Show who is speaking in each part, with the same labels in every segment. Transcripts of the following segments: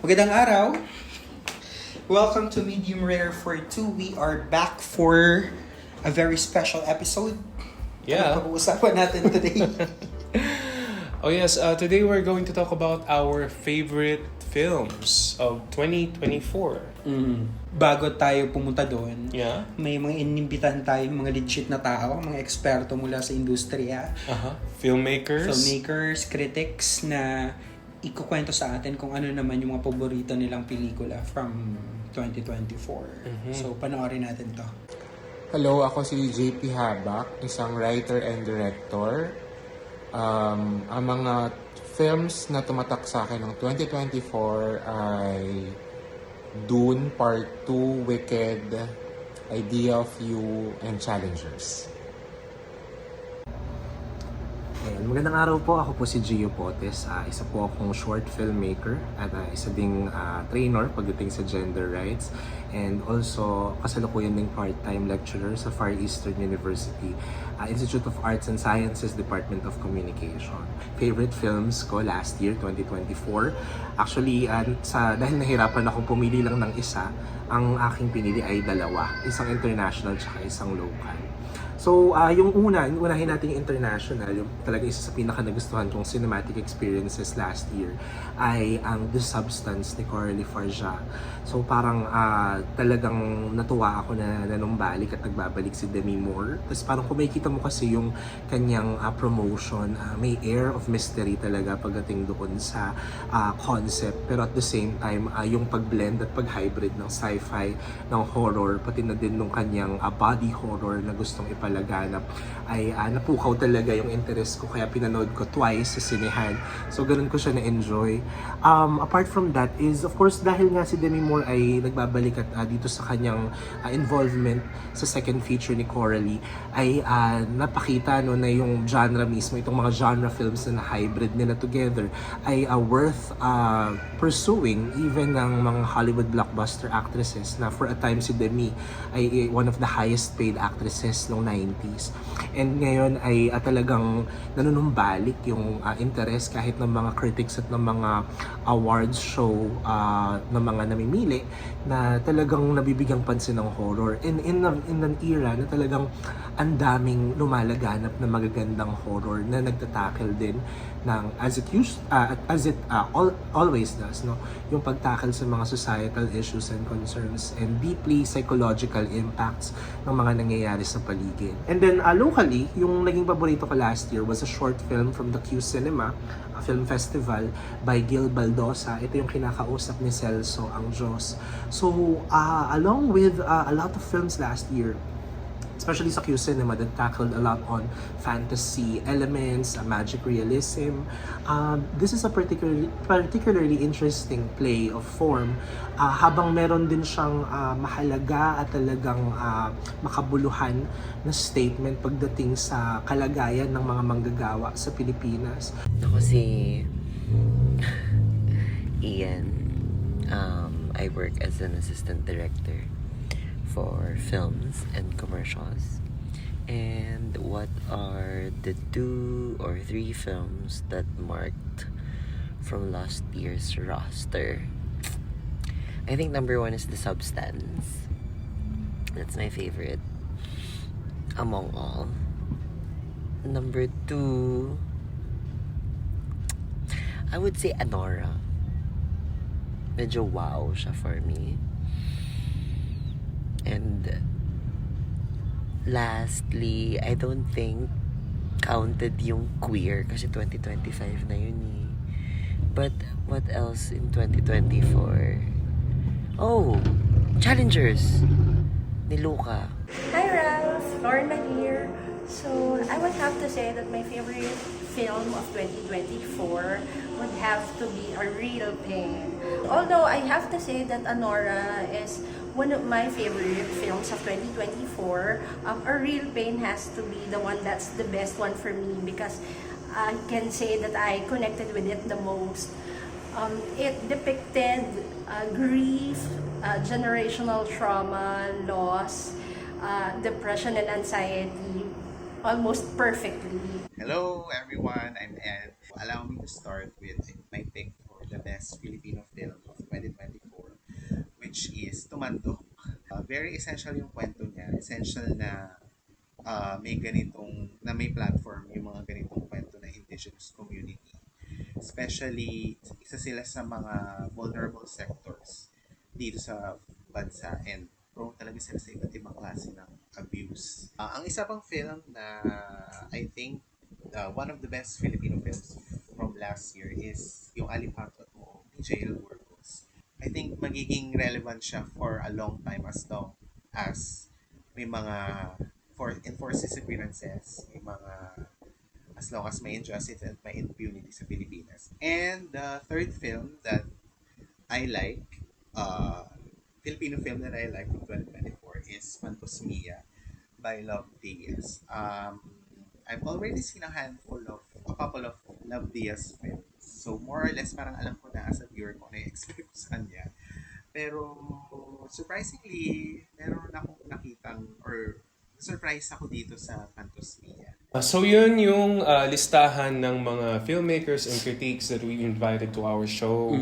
Speaker 1: Magandang araw. Welcome to Medium Rare for 2. We are back for a very special episode.
Speaker 2: Yeah.
Speaker 1: Ano pag-uusapan natin today?
Speaker 2: Oh yes, today we're going to talk about our favorite films of 2024.
Speaker 1: Bago tayo pumunta doon,
Speaker 2: Yeah.
Speaker 1: may mga inimbitahan tayong mga legit na tao, mga eksperto mula sa industriya,
Speaker 2: Filmmakers.
Speaker 1: critics na ikukwento sa atin kung ano naman yung mga paborito nilang pelikula from 2024. So, panoorin natin to.
Speaker 3: Hello, ako si JP Habak, isang writer and director. Ang mga films na tumatak sa akin noong 2024 ay Dune Part 2, Wicked, Idea of You, and Challengers.
Speaker 4: Ayan, magandang araw po. Ako po si Gio Potes. Isa po akong short filmmaker at isa ding trainer pagdating sa gender rights. And also, kasalukuyan ding part-time lecturer sa Far Eastern University, Institute of Arts and Sciences, Department of Communication. Favorite films ko last year, 2024. Actually, dahil nahirapan akong pumili lang ng isa, ang aking pinili ay dalawa. Isang international at isang local. So, yung unahin natin yung international, yung talaga isa sa pinaka nagustuhan kong cinematic experiences last year ay ang The Substance ni Coralie Farja. So, parang talagang natuwa ako na nanumbalik at nagbabalik si Demi Moore. Tapos parang kung makikita mo kasi yung kanyang promotion, may air of mystery talaga pagdating doon sa concept. Pero at the same time, yung pag-blend at pag-hybrid ng sci-fi, ng horror, pati na din nung kanyang body horror na gustong ipalaganap ay napukaw talaga yung interest ko, kaya pinanood ko twice sa sinehan. So ganun ko siya na-enjoy. Apart from that is of course dahil nga si Demi Moore ay nagbabalik at dito sa kanyang involvement sa second feature ni Coralie ay napakita na yung genre mismo, itong mga genre films na hybrid nila together ay worth pursuing even ng mga Hollywood blockbuster actresses na for a time si Demi ay one of the highest paid actresses noong 90s. And ngayon ay talagang nanunumbalik yung interest kahit ng mga critics at ng mga awards show ng mga namimili na talagang nabibigyang pansin ng horror. In an era na talagang ang daming lumalaganap na magagandang horror na nagtatackle din ng as it always does, no, yung pagtackle sa mga societal issues and concerns and deeply psychological impacts ng mga nangyayari sa paligid. And then locally, yung naging paborito ko last year was a short film from the Q Cinema Film Festival by Gil Baldosa. Ito yung kinakausap ni Celso ang Diyos. So along with a lot of films last year, especially sa Q Cinema, that tackled a lot on fantasy elements, magic realism. This is a particularly interesting play of form habang meron din siyang mahalaga at talagang makabuluhan na statement pagdating sa kalagayan ng mga manggagawa sa Pilipinas.
Speaker 5: Ako si Ian. I work as an assistant director for films and commercials. And what are the 2 or 3 films that marked from last year's roster? I think number 1 is The Substance. That's my favorite among all. Number 2, I would say Anora. Medyo wow siya for me. And lastly, I don't think counted yung Queer kasi 2025 na yun eh. But what else in 2024? Oh, Challengers ni Luca.
Speaker 6: Hi Ralph, Lorna here. So I would have to say that my favorite film of 2024 would have to be A Real Pain. Although I have to say that Anora is one of my favorite films of 2024. A Real Pain has to be the one that's the best one for me because I can say that I connected with it the most. It depicted grief, generational trauma, loss, depression and anxiety almost perfectly.
Speaker 7: Hello everyone, I'm Ed. Allow me to start with my pick for the best Filipino film of 2024, which is Tumandok. Very essential yung kwento niya. Essential na may platform yung mga ganitong kwento na indigenous community. Especially, isa sila sa mga vulnerable sectors dito sa bansa and prone talaga sila sa iba't ibang klase ng abuse. Ang isa pang film na I think one of the best Filipino films from last year is yung Alipatot Mo ni J.L. Burgos. I think magiging relevant siya for a long time as long as may mga enforced disappearances, may mga as long as may injustice and may impunity sa Pilipinas. And the third film that I like, Filipino film that I like from 2024 is Fantos Mia by Love Diaz. I've already seen a couple of Love Diaz films. So more or less parang alam ko na as a viewer kung na-expect ko sa kanya. Pero surprisingly, meron akong nakitang or surprise ako dito sa Fantos Mia.
Speaker 2: So yun yung listahan ng mga filmmakers and critics that we invited to our show.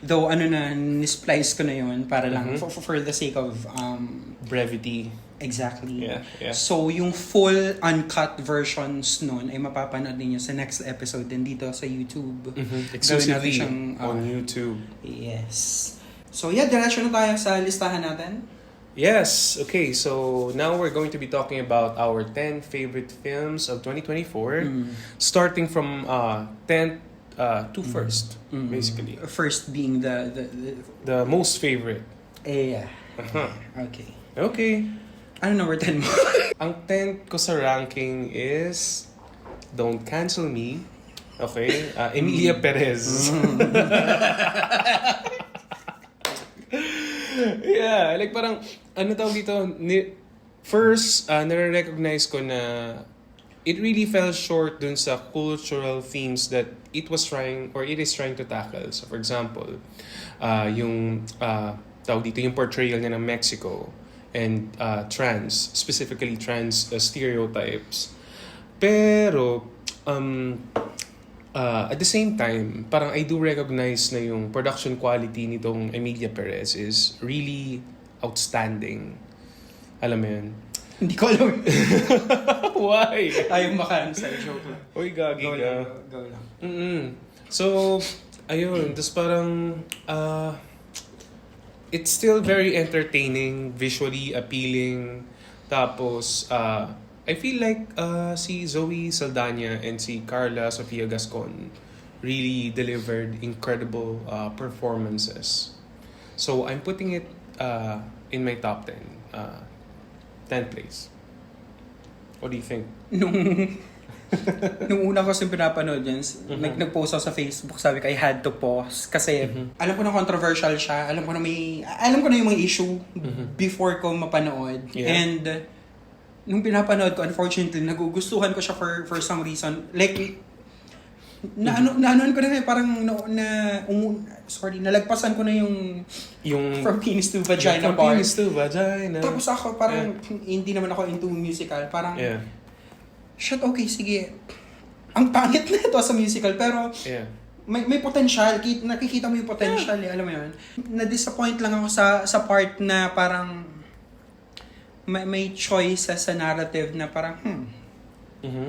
Speaker 1: Though nisplice ko na yun para lang for the sake of
Speaker 2: Brevity.
Speaker 1: exactly.
Speaker 2: Yeah.
Speaker 1: So yung full uncut versions nun ay mapapanood ninyo sa next episode din dito sa YouTube.
Speaker 2: Exclusively
Speaker 1: Gawin natin siyang,
Speaker 2: on YouTube.
Speaker 1: Yes. So yeah, diretso na tayo sa listahan natin.
Speaker 2: Yes, okay, so now we're going to be talking about our 10 favorite films of 2024, starting from 10th to first, basically.
Speaker 1: First being
Speaker 2: The most favorite.
Speaker 1: yeah.
Speaker 2: Uh-huh.
Speaker 1: Okay.
Speaker 2: Okay.
Speaker 1: Ano number 10 mo?
Speaker 2: Ang 10th ko sa ranking is Don't Cancel Me. Okay? Emilia Perez. Yeah, like parang, ano tawag dito, first, nare-recognize ko na it really fell short dun sa cultural themes that it is trying to tackle. So for example, yung tawag dito, yung portrayal niya ng Mexico and specifically trans stereotypes. Pero, at the same time, parang I do recognize na yung production quality nitong Emilia Perez is really outstanding. Alam mo yun?
Speaker 1: Hindi ko alam.
Speaker 2: Why?
Speaker 1: Ayaw maka-answer. Joke lang.
Speaker 2: Uy, gagi
Speaker 1: Go
Speaker 2: ka.
Speaker 1: lang. Go lang.
Speaker 2: So, ayun. Tapos parang, it's still very entertaining, visually appealing. Tapos, I feel like si Zoe Saldana and si Carla Sofia Gascon really delivered incredible performances. So, I'm putting it in my top 10. 10th place. What do you think?
Speaker 1: Nung una ko kasi pinapanood yan, nag-post ako sa Facebook, sabi ko, I had to pause. Kasi alam ko na controversial siya, alam ko na yung mga issue before ko mapanood.
Speaker 2: Yeah.
Speaker 1: And nung pinapanood ko, unfortunately, nagugustuhan ko siya for some reason. Like, naanuan ko na parang nalagpasan ko na yung from penis to vagina
Speaker 2: from
Speaker 1: part.
Speaker 2: penis to vagina.
Speaker 1: Tapos ako parang hindi naman ako into musical. Parang, shit, okay, sige. Ang pangit na ito sa musical, pero may potential. Nakikita mo yung potential, alam mo yun. Na-disappoint lang ako sa part na parang may choices sa narrative na parang,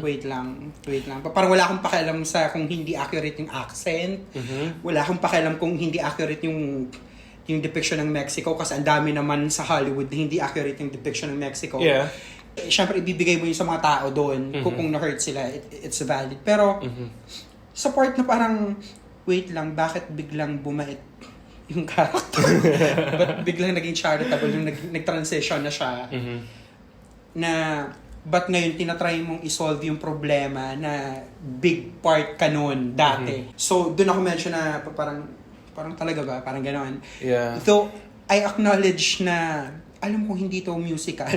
Speaker 1: wait lang. Parang wala akong pakialam sa kung hindi accurate yung accent. Wala akong pakialam kung hindi accurate yung depiction ng Mexico kasi ang dami naman sa Hollywood na hindi accurate yung depiction ng Mexico.
Speaker 2: Yeah.
Speaker 1: Siyempre, ibibigay mo yun sa mga tao doon kung na-hurt sila, it's valid. Pero, sa part na parang, wait lang, bakit biglang bumait yung character? Ba't biglang naging charitable yung nag-transition na siya? Na, ba't ngayon tinatry mong isolve yung problema na big part ka noon dati? So, doon ako mention na parang talaga ba? Parang gano'n.
Speaker 2: Yeah.
Speaker 1: Though, I acknowledge na alam kong hindi to musical.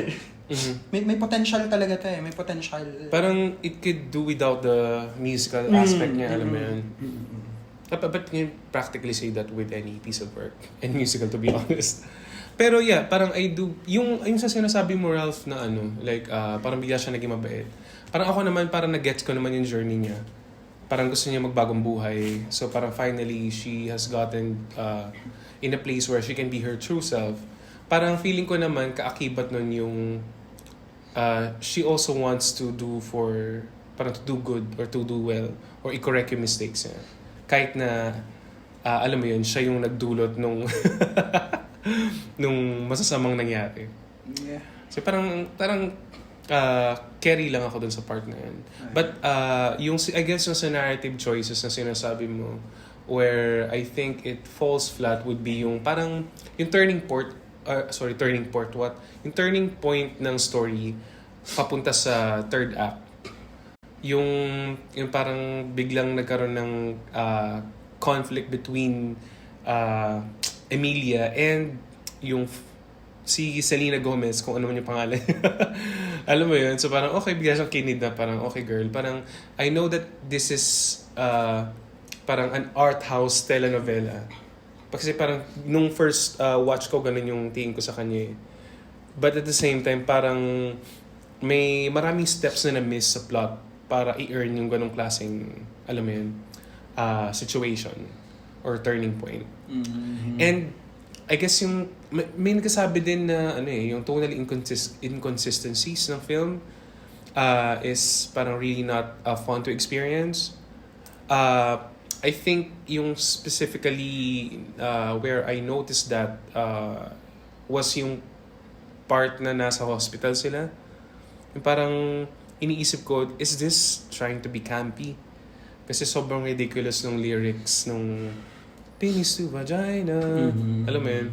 Speaker 1: May potential talaga to may potential.
Speaker 2: Parang it could do without the musical aspect niya, alam mo yun. But you practically say that with any piece of work and musical, to be honest. Pero yeah, parang I do, yung sa sinasabi mo, Ralph, na like, parang bigla siya naging mabait. Parang ako naman, parang nag-gets ko naman yung journey niya. parang gusto niya magbagong buhay. So parang finally, she has gotten in a place where she can be her true self. Parang feeling ko naman, kaakibat nun yung she also wants to do parang to do good or to do well or i-correct yung mistakes niya. Kahit na, alam mo yun, siya yung nagdulot nung nung masasamang nangyari.
Speaker 1: Yeah.
Speaker 2: So parang carry lang ako dun sa part na yun. But I guess yung sa narrative choices na sinasabi mo, where I think it falls flat would be yung parang yung turning point ng story papunta sa third act. Yung parang biglang nagkaroon ng conflict between Emilia and yung si Selena Gomez, kung ano man yung pangalan. Alam mo yun? So parang okay, bigla siyang kinid na parang okay girl. Parang I know that this is parang an art house telenovela. Kasi parang nung first watch ko, ganun yung tingin ko sa kanya eh. But at the same time, parang may maraming steps na na-miss sa plot para i-earn yung ganung klaseng, alam mo yun, situation or turning point.
Speaker 1: Mm-hmm.
Speaker 2: And I guess yung may nagsasabi din na yung tonal inconsistencies ng film is parang really not fun to experience. I think yung specifically where I noticed that was yung part na nasa hospital sila. Yung parang iniisip ko, is this trying to be campy? Kasi sobrang ridiculous ng lyrics nung penis to vagina. Alam mo yun?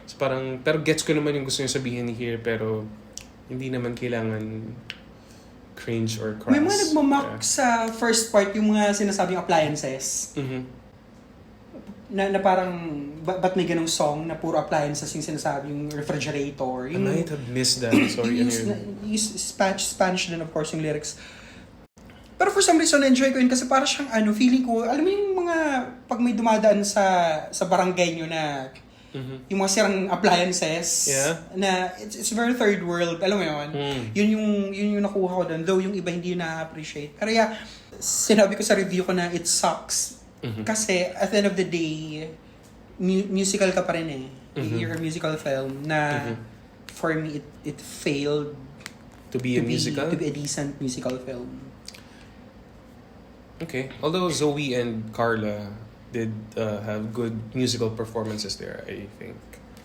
Speaker 2: So parang, pero gets ko naman yung gusto niya sabihin here, pero hindi naman kailangan cringe or crass.
Speaker 1: May mga nagmamock sa first part yung mga sinasabing appliances. Na parang, ba't may ganong song na puro appliances yung sinasabi, yung refrigerator. Yung,
Speaker 2: I might have missed that. Sorry.
Speaker 1: yung Spanish din, of course, yung lyrics. Pero for some reason, enjoy ko yun kasi para siyang feeling ko, alam mo yung mga, pag may dumadaan sa barangay nyo na, yung mga sirang appliances, na it's very third world, alam mo yun? Yun yung nakuha ko doon, though yung iba hindi na-appreciate. Pero yeah, sinabi ko sa review ko na it sucks. Kasi at the end of the day, musical ka pa rin eh. You're a musical film na for me, it failed
Speaker 2: to be a
Speaker 1: decent musical film.
Speaker 2: Okay. Although Zoe and Carla did have good musical performances there, I think.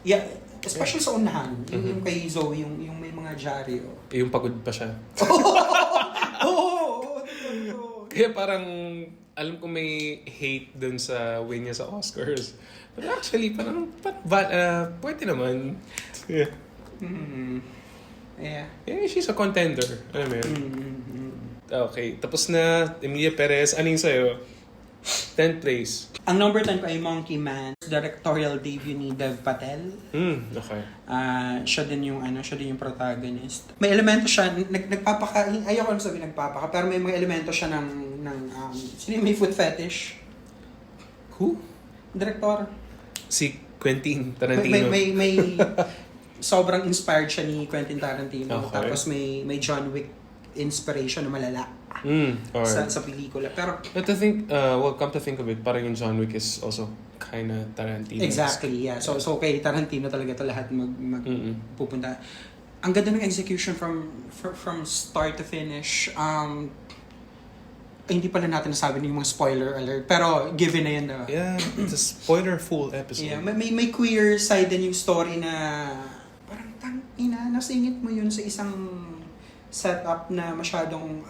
Speaker 1: Yeah, especially sa unahan. Yung kay Zoe, yung may mga dyaryo.
Speaker 2: Yung pagod pa siya. Kaya parang, alam ko may hate dun sa win niya sa Oscars. But actually, parang pwede naman. Yeah. Yeah, she's a contender. Alam mo yun? Okay, tapos na. Emilia Perez, anong sa'yo? 10th place.
Speaker 1: Ang number 10 ko ay Monkey Man. Directorial debut ni Dev Patel.
Speaker 2: Okay.
Speaker 1: Siya din yung protagonist. May elemento siya, ayoko lang sabihin nagpapaka, pero may mga elemento siya ng sino yung may foot fetish?
Speaker 2: Who?
Speaker 1: Director.
Speaker 2: Si Quentin Tarantino.
Speaker 1: May sobrang inspired siya ni Quentin Tarantino.
Speaker 2: Okay.
Speaker 1: Tapos may John Wick inspiration na malala sa pelikula. Pero
Speaker 2: but I think, come to think of it, parang yung John Wick is also kinda Tarantino.
Speaker 1: Exactly, yeah. So kay Tarantino talaga ito lahat pupunta. Ang ganda ng execution from start to finish. Hindi pala natin nasabi yung mga spoiler alert. Pero given na yan, diba?
Speaker 2: Yeah, it's a spoiler-full episode.
Speaker 1: Yeah, may queer side din yung story na parang nasingit mo yun sa isang setup na masyadong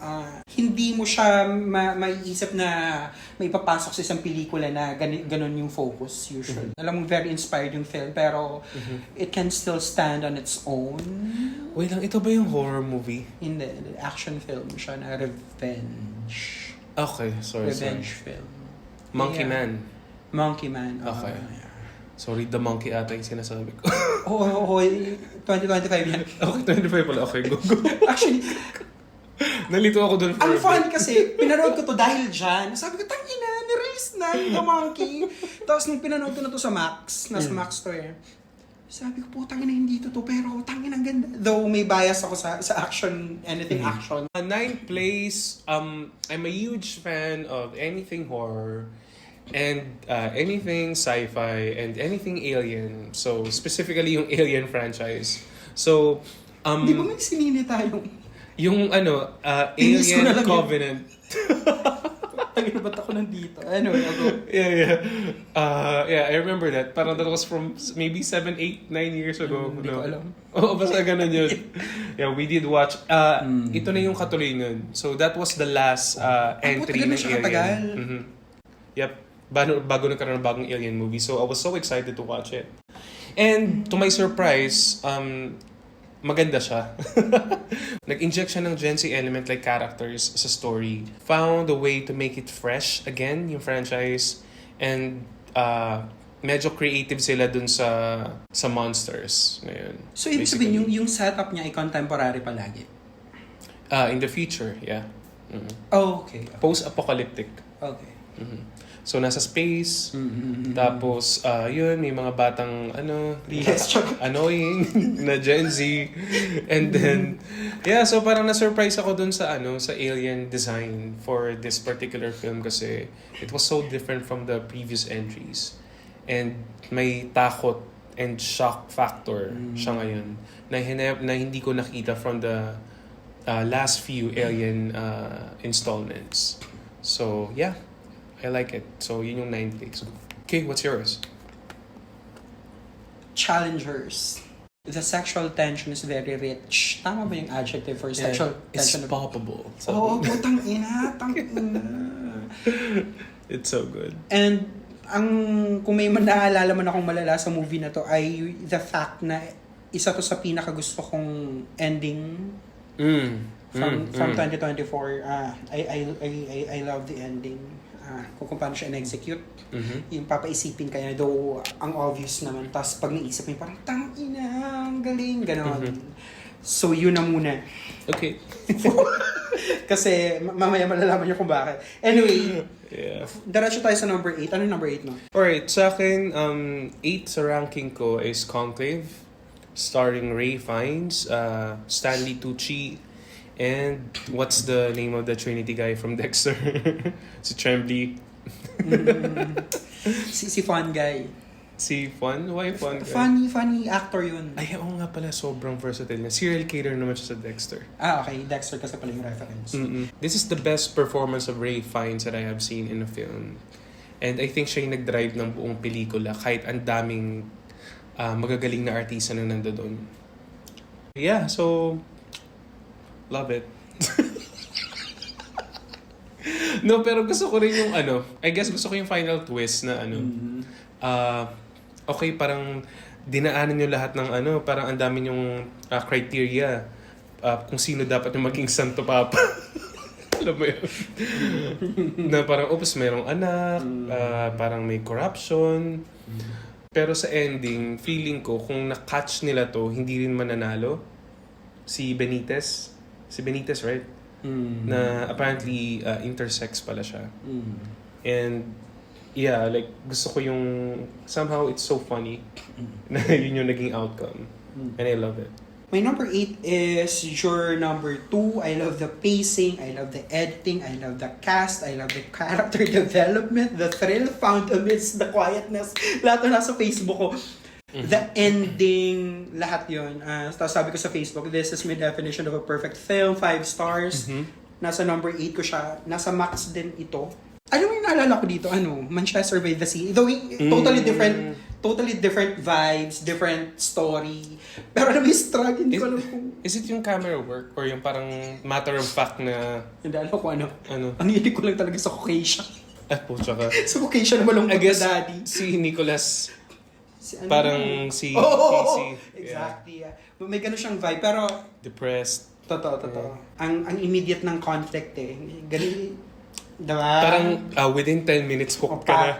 Speaker 1: hindi mo siya maiisip na may papasok sa isang pelikula na ganun yung focus usually. Alam mo, very inspired yung film pero it can still stand on its own.
Speaker 2: Wait lang, ito ba yung horror movie?
Speaker 1: Hindi, action film siya na revenge.
Speaker 2: Okay, sorry.
Speaker 1: Film.
Speaker 2: Monkey Man.
Speaker 1: Monkey Man.
Speaker 2: Okay. Sorry, The Monkey ata yung sinasabi ko.
Speaker 1: Oo, 2025 yan.
Speaker 2: Okay, 25 pala. Okay, go.
Speaker 1: Actually,
Speaker 2: nalito ako dun for
Speaker 1: ang fun kasi, pinanood ko to dahil dyan. Sabi ko, tangina, nirelease na yung The Monkey. Tapos nung pinanood ko na to sa Max, nasa Max to eh. Sabi ko, putang ina, hindi totoo, pero tangin ang ganda. Though may bias ako sa action, anything action.
Speaker 2: Ninth place, I'm a huge fan of anything horror and anything sci-fi and anything alien. So, specifically yung Alien franchise. So,
Speaker 1: Di ba may sinili tayong?
Speaker 2: yung
Speaker 1: Inis ko na
Speaker 2: Alien
Speaker 1: lang yun.
Speaker 2: Covenant.
Speaker 1: Tangin, ba't ako nandito? Anyway, ako.
Speaker 2: Yeah, I remember that. Parang that was from maybe 7, 8, 9 years ago.
Speaker 1: Hindi ko alam.
Speaker 2: Oo, basta ganun yun. Yeah, we did watch. Ito na yung katuloy nun. So that was the last entry
Speaker 1: tagal na
Speaker 2: ng
Speaker 1: siya
Speaker 2: Alien.
Speaker 1: katagal.
Speaker 2: Mhm. Yep. Bago nagkaroon ng bagong Alien movie. So I was so excited to watch it. And to my surprise, maganda siya. Nag-inject siya ng Gen Z element like characters sa story. Found a way to make it fresh again, yung franchise. And medyo creative sila dun sa monsters ngayon.
Speaker 1: So, ibig sabihin, yung setup niya ay contemporary palagi?
Speaker 2: In the future, yeah.
Speaker 1: Oh, okay.
Speaker 2: Post-apocalyptic.
Speaker 1: Okay.
Speaker 2: So, nasa space. Tapos, yun, may mga batang,
Speaker 1: Yes,
Speaker 2: annoying na Gen Z. And then, yeah, so parang na-surprise ako dun sa, sa alien design for this particular film kasi it was so different from the previous entries. And may takot and shock factor siya ngayon na hindi ko nakita from the last few Alien installments. So, yeah. I like it. So, yun yung 9th place. Okay, what's yours?
Speaker 1: Challengers. The sexual tension is very rich. Tama ba yung adjective for sexual
Speaker 2: It's
Speaker 1: tension?
Speaker 2: palpable.
Speaker 1: Oo, putang ina.
Speaker 2: It's so good.
Speaker 1: And kung may naalala man akong malala sa movie na to ay the fact na isa to sa pinakagusto kong ending from 2024. I love the ending. Kung paano siya in-execute. Yung papaisipin kaya, though ang obvious naman. Tapos pag naisip mo, parang tangina, ang galing, ganon. So yun na muna.
Speaker 2: Okay.
Speaker 1: Kasi mamaya malalaman niyo kung bakit. Anyway,
Speaker 2: Yeah.
Speaker 1: diretso tayo sa number 8. Ano yung number 8 no?
Speaker 2: Alright, sa akin, 8 sa ranking ko is Conclave, starring Ray Fiennes, Stanley Tucci, and what's the name of the Trinity guy from Dexter? Si Tremblay.
Speaker 1: Si Fun Guy.
Speaker 2: Si Fun? Why Fun guy?
Speaker 1: Funny actor yun.
Speaker 2: Ay, oo nga pala, sobrang versatile niya. Serial killer naman siya sa Dexter.
Speaker 1: Okay. Dexter kasi pala yung reference.
Speaker 2: This is the best performance of Ray Fiennes that I have seen in a film. And I think siya yung nag-drive ng buong pelikula kahit ang daming magagaling na artista na nandoon. Yeah, so love it. No, pero gusto ko rin yung I guess gusto ko yung final twist na okay, parang dinaanan nyo lahat ng parang ang dami yung criteria kung sino dapat yung maging Santo Papa. Alam mo yun? Na parang, merong anak, parang may corruption. Pero sa ending, feeling ko, kung na-catch nila to, hindi rin mananalo. Si Benitez. Si Benitez, right? Na apparently intersex pala siya. And yeah, like gusto ko yung somehow it's so funny na yun yung naging outcome. And I love it.
Speaker 1: My number 8 is your number 2. I love the pacing, I love the editing, I love the cast, I love the character development, the thrill found amidst the quietness. Lahat na nasa Facebook ko. The ending, lahat yun. Sabi ko sa Facebook, this is my definition of a perfect film, 5 stars. Nasa number 8 ko siya. Nasa max din ito. Alam mo yung naalala ko dito, Manchester by the Sea. Though totally different vibes, different story. Pero alam mo yung struggle, hindi ko alam kung...
Speaker 2: Is it yung camera work or yung parang matter of fact na...
Speaker 1: Hindi alam ko ano.
Speaker 2: Ano?
Speaker 1: Ang hilig ko lang talaga sa Caucasian.
Speaker 2: Po, tsaka...
Speaker 1: Sa Caucasian na malungkot
Speaker 2: I guess
Speaker 1: na daddy.
Speaker 2: si Nicholas,
Speaker 1: Si ano?
Speaker 2: parang si
Speaker 1: Oh,
Speaker 2: Casey.
Speaker 1: exactly. Yeah. May gano'n siyang vibe. Pero,
Speaker 2: Depressed.
Speaker 1: totoo. Ang immediate ng conflict Ganun, diba?
Speaker 2: Parang within 10 minutes hooked ka na.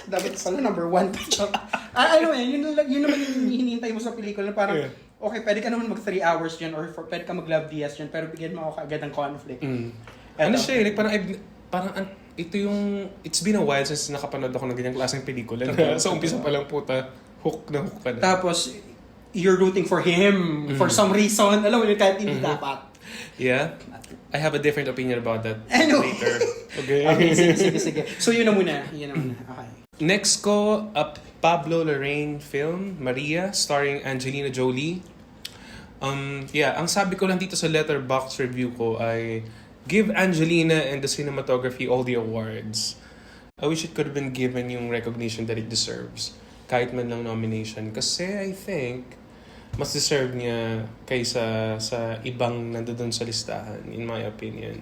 Speaker 1: Dapat pala number 1 pa siya. Ano yun naman yung hinihintay mo sa pelikula. Parang, okay, pwede ka naman mag 3 hours dyan or pwede ka mag love DS dyan, pero bigyan mo ako kaagad ng conflict.
Speaker 2: Ano siya like it's been a while since nakapanood ako ng ganyang klaseng pelikula. Sa umpisa pa lang puta, Hook na hook ka na.
Speaker 1: Tapos, you're rooting for him for some reason. Alam mo yun, kahit hindi dapat.
Speaker 2: Yeah? I have a different opinion about that
Speaker 1: Anyway.
Speaker 2: later. Okay?
Speaker 1: Okay, sige. So, yun na muna. Okay.
Speaker 2: Next ko, a Pablo Larraín film, Maria, starring Angelina Jolie. Ang sabi ko lang dito sa Letterboxd review ko ay give Angelina and the cinematography all the awards. I wish it could have been given yung recognition that it deserves. Kahit man lang nomination. Kasi I think mas deserve niya kaysa sa ibang nandoon sa listahan, in my opinion.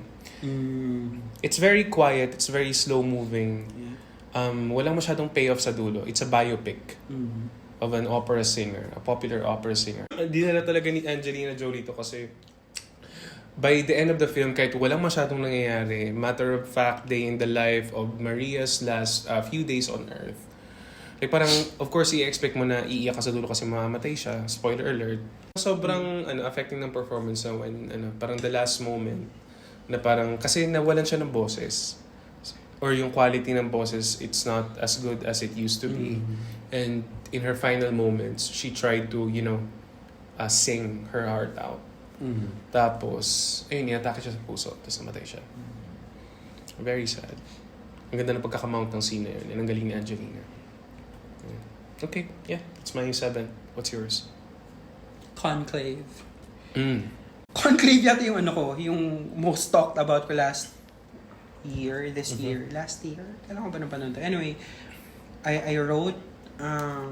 Speaker 2: It's very quiet, it's very slow-moving. Walang masyadong payoff sa dulo. It's a biopic of an opera singer, a popular opera singer. Dinala talaga ni Angelina Jolie to kasi by the end of the film, kahit walang masyadong nangyayari, matter of fact day in the life of Maria's last few days on Earth. Like parang, of course, i-expect mo na iiyak ka sa dulo kasi mamamatay siya. Spoiler alert. Sobrang affecting ng performance na when, parang the last moment, na parang, kasi nawalan siya ng boses. Or yung quality ng boses, it's not as good as it used to be. And in her final moments, she tried to, sing her heart out. Tapos, ayun, inatake siya sa puso, tapos namatay siya. Very sad. Ang ganda ng pagkakamount ng scene na yun. Yan ang galing ni Angelina. Okay, yeah, that's my 7. What's yours?
Speaker 1: Conclave. Conclave yata yung yung most talked about ko last year. Last year? Kailan ko ba napanood to? Anyway, I wrote a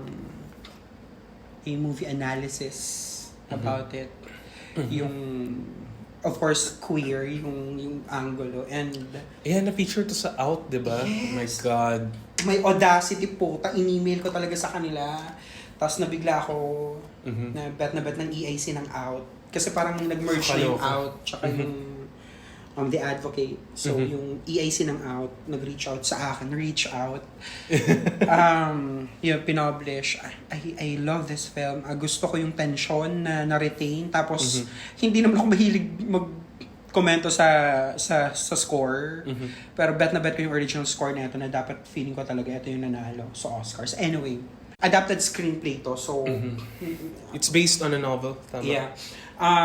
Speaker 1: movie analysis about it. Yung, of course, queer, yung angulo. And
Speaker 2: Yeah, na-feature to sa Out, diba?
Speaker 1: Yes.
Speaker 2: Oh my God.
Speaker 1: may audacity po, in-email ko talaga sa kanila. Tapos nabigla ako na bet ng EIC ng Out. Kasi parang nag-merge na yung Out, tsaka yung The Advocate. So, yung EIC ng Out, nag-reach out sa akin. Yung pinublish. I love this film. Gusto ko yung tension na na-retain. Tapos, hindi naman ako mahilig komento sa score. Pero bet ko yung original score na ito na dapat feeling ko talaga ito yung nanalo sa Oscars. Anyway, adapted screenplay to. So,
Speaker 2: It's based on a novel, tama?
Speaker 1: yeah.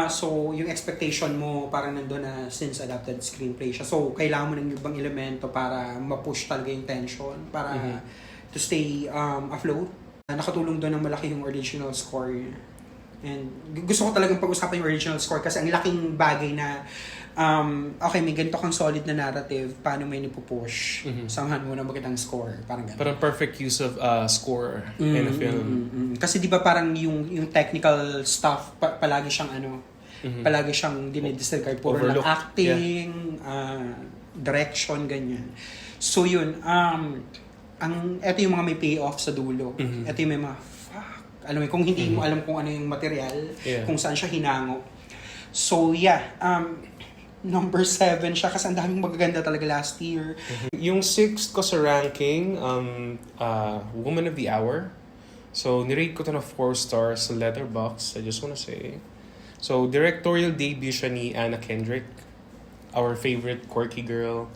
Speaker 1: So, yung expectation mo parang nandun na since adapted screenplay siya. So, kailangan mo ng ibang elemento para ma-push talaga yung tension, para to stay afloat. Nakatulong doon ng malaki yung original score. And gusto ko talagang pag-usapan yung original score kasi ang laking bagay na okay, may ganito kang solid na narrative, paano may nipupush? Samahan mo na magandang score. Parang ganun.
Speaker 2: Parang perfect use of score in a film.
Speaker 1: Kasi di ba parang yung technical stuff, palagi siyang palagi siyang dinidisregard. Puro lang
Speaker 2: Overlooked.
Speaker 1: acting, direction, ganyan. So yun, eto yung mga may payoff sa dulo. Eto yung may mga alam mo, kung hindi mo alam kung ano yung material, kung saan siya hinango. So, yeah. Number 7 siya kasi ang daming magaganda talaga last year.
Speaker 2: Yung 6th ko sa ranking, Woman of the Hour. So, nirate ko to na 4 stars sa Letterboxd, I just wanna say. So, directorial debut siya ni Anna Kendrick. Our favorite quirky girl.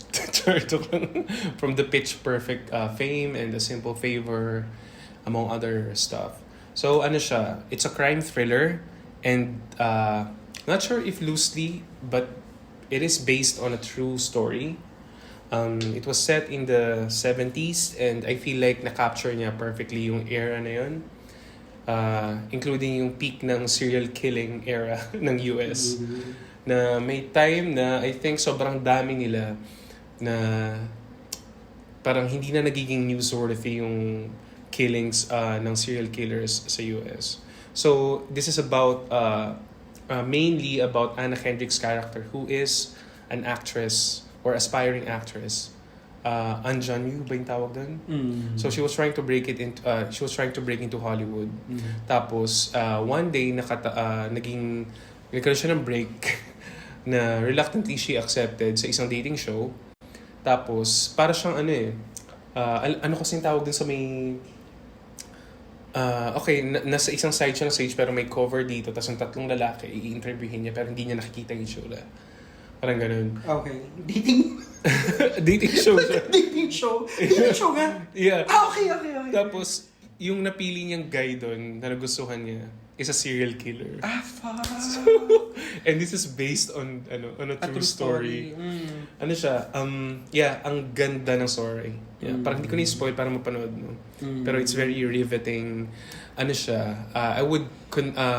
Speaker 2: From the Pitch Perfect fame and The Simple Favor, among other stuff. So, siya, it's a crime thriller and not sure if loosely, but it is based on a true story. It was set in the 70s and I feel like na-capture niya perfectly yung era na yun. Including yung peak ng serial killing era ng US. Na may time na I think sobrang dami nila na parang hindi na nagiging newsworthy yung killings ng serial killers sa US. So, this is about, mainly about Anna Kendrick's character, who is an actress or aspiring actress. Anjanyu ba yung tawag doon? So, she was trying to break into Hollywood. Tapos, one day, nagkaroon siya ng break na reluctantly she accepted sa isang dating show. Tapos, para siyang ano kasing tawag dun sa may nasa isang side siya ng stage pero may cover dito tapos ang tatlong lalaki i-interviewin niya pero hindi niya nakikita yung itsura. Parang ganun.
Speaker 1: Okay. Dating
Speaker 2: Dating show siya.
Speaker 1: dating show? Dating show nga?
Speaker 2: Yeah.
Speaker 1: Okay.
Speaker 2: Tapos, yung napili niyang guy doon na nagustuhan niya is a serial killer.
Speaker 1: Fuck.
Speaker 2: And this is based on on a true story. Ano siya? Yeah, ang ganda ng story. Yeah, parang hindi ko ni-spoil para mapanood mo. Pero it's very riveting. Ano siya? I would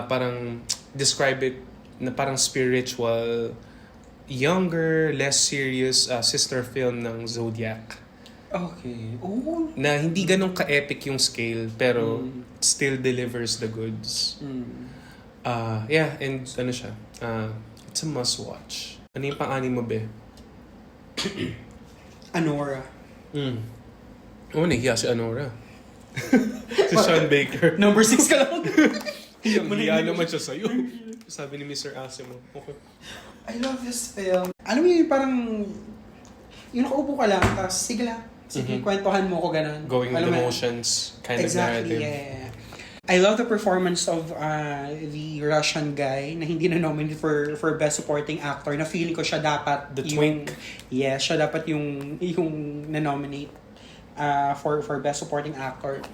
Speaker 2: parang describe it na parang spiritual, younger, less serious sister film ng Zodiac.
Speaker 1: Okay. Oh.
Speaker 2: Na hindi ganun ka-epic yung scale pero still delivers the goods. Yeah, and ano siya? It's a must-watch. Ano yung pang-anim mo, be?
Speaker 1: Anora.
Speaker 2: Oh, nahiya si Anora. Si Sean Baker.
Speaker 1: Number 6 ka lang.
Speaker 2: Hiya naman siya sa'yo. Sabi ni Mr. Asimo. Okay.
Speaker 1: I love this film. Alam mo yun, parang yung nakaupo ka lang, tapos sige lang. Sige, kwentuhan mo ko ganun.
Speaker 2: Going with
Speaker 1: Alam mo yun?
Speaker 2: emotions, kind
Speaker 1: Exactly,
Speaker 2: of narrative.
Speaker 1: yeah. I love the performance of the Russian guy na hindi na-nominate for Best Supporting Actor, na feeling ko siya dapat
Speaker 2: The
Speaker 1: yung...
Speaker 2: twink.
Speaker 1: Yeah, siya dapat yung na-nominate for Best Supporting Actor.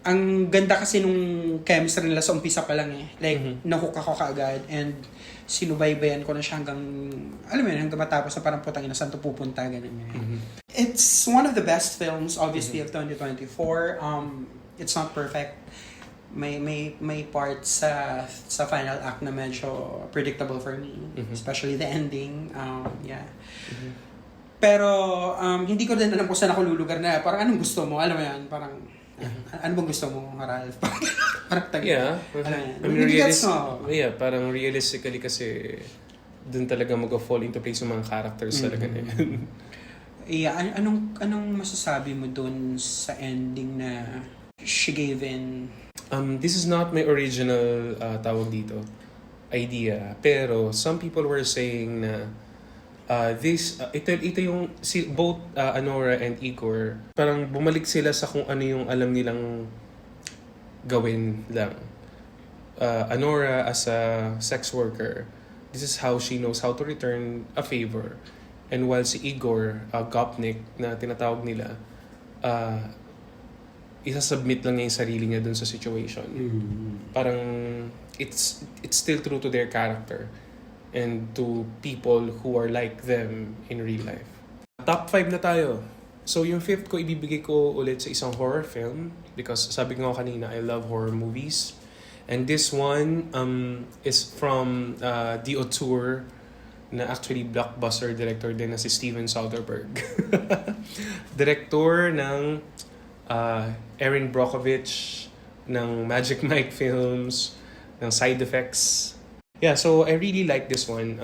Speaker 1: Ang ganda kasi nung chemistry nila sa umpisa pa lang eh. Like, nahook ako kaagad and sinubaybayan ko na siya hanggang, alam mo yun, hanggang matapos na parang putang ina, saan to pupunta, ganun yun. It's one of the best films, obviously, of 2024. It's not perfect. May parts sa final act na medyo predictable for me. Especially the ending. Yeah. Pero, hindi ko din alam kung saan ako lulugar na, parang anong gusto mo? Alam mo yan, parang, ano bang gusto mo, Ralph? Parang
Speaker 2: Yeah.
Speaker 1: Alam mo yan.
Speaker 2: I mean,
Speaker 1: Hindi gets mo.
Speaker 2: yeah, parang realistically kasi dun talaga mag-fall into place yung mga characters talaga na yan.
Speaker 1: Yeah, anong masasabi mo dun sa ending na she gave in?
Speaker 2: This is not my original tawag dito idea, pero some people were saying na ito yung both Anora and Igor, parang bumalik sila sa kung ano yung alam nilang gawin lang. Anora as a sex worker, this is how she knows how to return a favor. And while si Igor, Gopnik na tinatawag nila, isasubmit lang niya yung sarili niya dun sa situation. Parang it's still true to their character and to people who are like them in real life. Top 5 na tayo. So yung fifth ko, ibibigay ko ulit sa isang horror film because sabi ko kanina, I love horror movies. And this one is from The Auteur, na actually blockbuster director din na si Steven Soderbergh. Director ng Erin Brockovich, ng Magic Mike Films, ng Side Effects. Yeah, so I really like this one.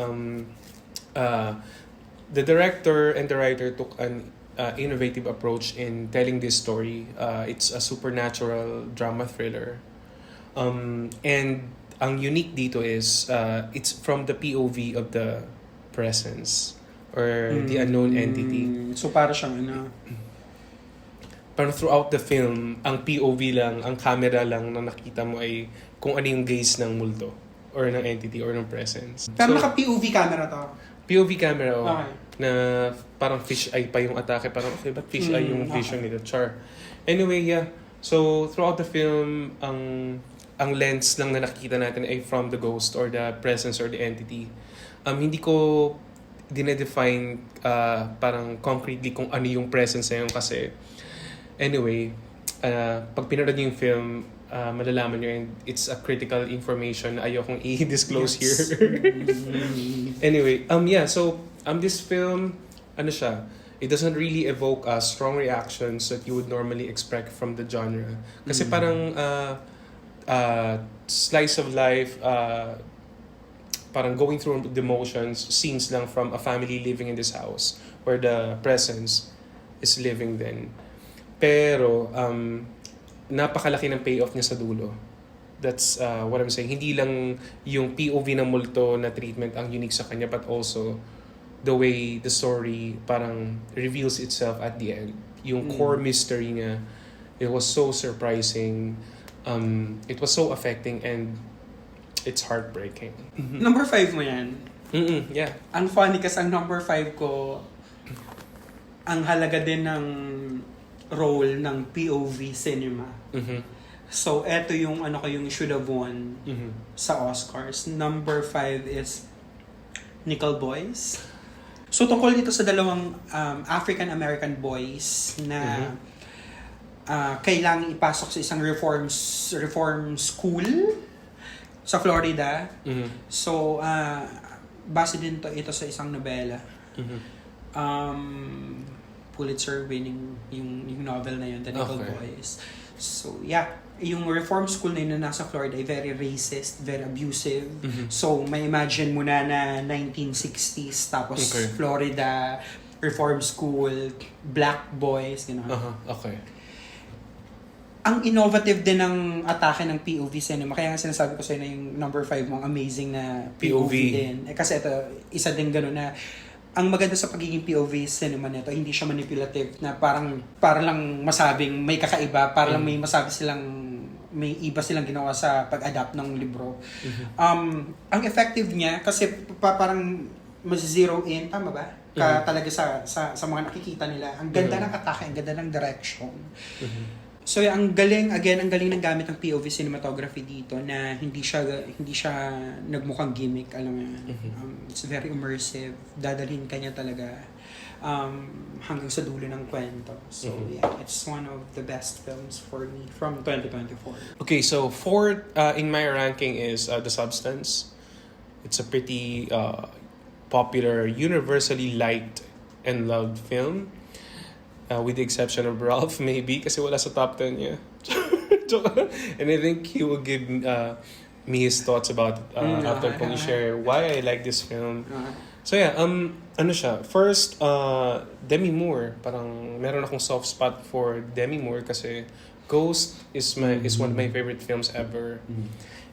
Speaker 2: The director and the writer took an innovative approach in telling this story. It's a supernatural drama thriller. And ang unique dito is it's from the POV of the presence or the unknown entity.
Speaker 1: So para siyang ano,
Speaker 2: Pero throughout the film, ang POV lang, ang camera lang na nakita mo ay kung ano yung gaze ng multo or ng entity or ng presence.
Speaker 1: pero
Speaker 2: So,
Speaker 1: naka-POV camera to.
Speaker 2: POV camera,
Speaker 1: Okay.
Speaker 2: na parang fish eye pa yung atake. Parang, okay, ba't fish eye yung vision nito? Char. Anyway, yeah. So, throughout the film, ang lens lang na nakikita natin ay from the ghost or the presence or the entity. Hindi ko dinedefine parang concretely kung ano yung presence na yun kasi anyway, pag pinanood niyo yung film, malalaman nyo and it's a critical information na ayokong i-disclose here. Anyway, yeah, so this film, ano siya, it doesn't really evoke strong reactions that you would normally expect from the genre. Kasi parang slice of life, parang going through the motions, scenes lang from a family living in this house where the presence is living then. Pero napakalaki ng payoff niya sa dulo. That's what I'm saying. Hindi lang yung POV ng multo na treatment ang unique sa kanya, but also the way the story parang reveals itself at the end. Yung core mystery niya, it was so surprising. It was so affecting and it's heartbreaking.
Speaker 1: Number 5 mo yan.
Speaker 2: Yeah.
Speaker 1: Ang funny kasi ang number 5 ko, ang halaga din ng role ng POV cinema.
Speaker 2: Mhm.
Speaker 1: So, eto yung yung should have won
Speaker 2: Mhm.
Speaker 1: sa Oscars. Number 5 is Nickel Boys. So, tungkol dito sa dalawang African-American boys na kailangang ipasok sa isang reform school sa Florida.
Speaker 2: Mhm.
Speaker 1: So, base din ito sa isang nobela.
Speaker 2: Mhm.
Speaker 1: Pulitzer winning yung novel na yun, The Nickel
Speaker 2: Okay.
Speaker 1: Boys. So, yeah. Yung reform school na yun na nasa Florida ay very racist, very abusive.
Speaker 2: Mhm.
Speaker 1: So, may imagine mo na 1960s, tapos
Speaker 2: Okay.
Speaker 1: Florida, reform school, black boys, gano'n.
Speaker 2: Okay.
Speaker 1: Ang innovative din ng atake ng POV cinema. Kaya nga sinasabi ko sa'yo na yung number 5 mong amazing na POV
Speaker 2: POV.
Speaker 1: din. Kasi ito, isa din gano'n na ang maganda sa pagiging POV cinema nito, hindi siya manipulative na para lang masabing may kakaiba, para lang may masabi silang may iba silang ginawa sa pag-adapt ng libro. Ang effective niya kasi parang mas-zero in, tama ba? Talaga sa mga nakikita nila. Ang ganda ng atake, ang ganda ng direction. So, ang galing ng gamit ng POV cinematography dito na hindi siya nagmukhang gimmick, alam mo yan. It's very immersive. Dadalhin ka niya talaga hanggang sa dulo ng kwento. So, yeah, it's one of the best films for me from 2024.
Speaker 2: Okay, so fourth in my ranking is The Substance. It's a pretty popular, universally liked and loved film. With the exception of Ralph, maybe, kasi wala sa top 10 niya. And I think he will give me his thoughts about after kong i-share why I like this film. So yeah, ano siya? First, Demi Moore. Parang meron akong soft spot for Demi Moore kasi Ghost is one of my favorite films ever.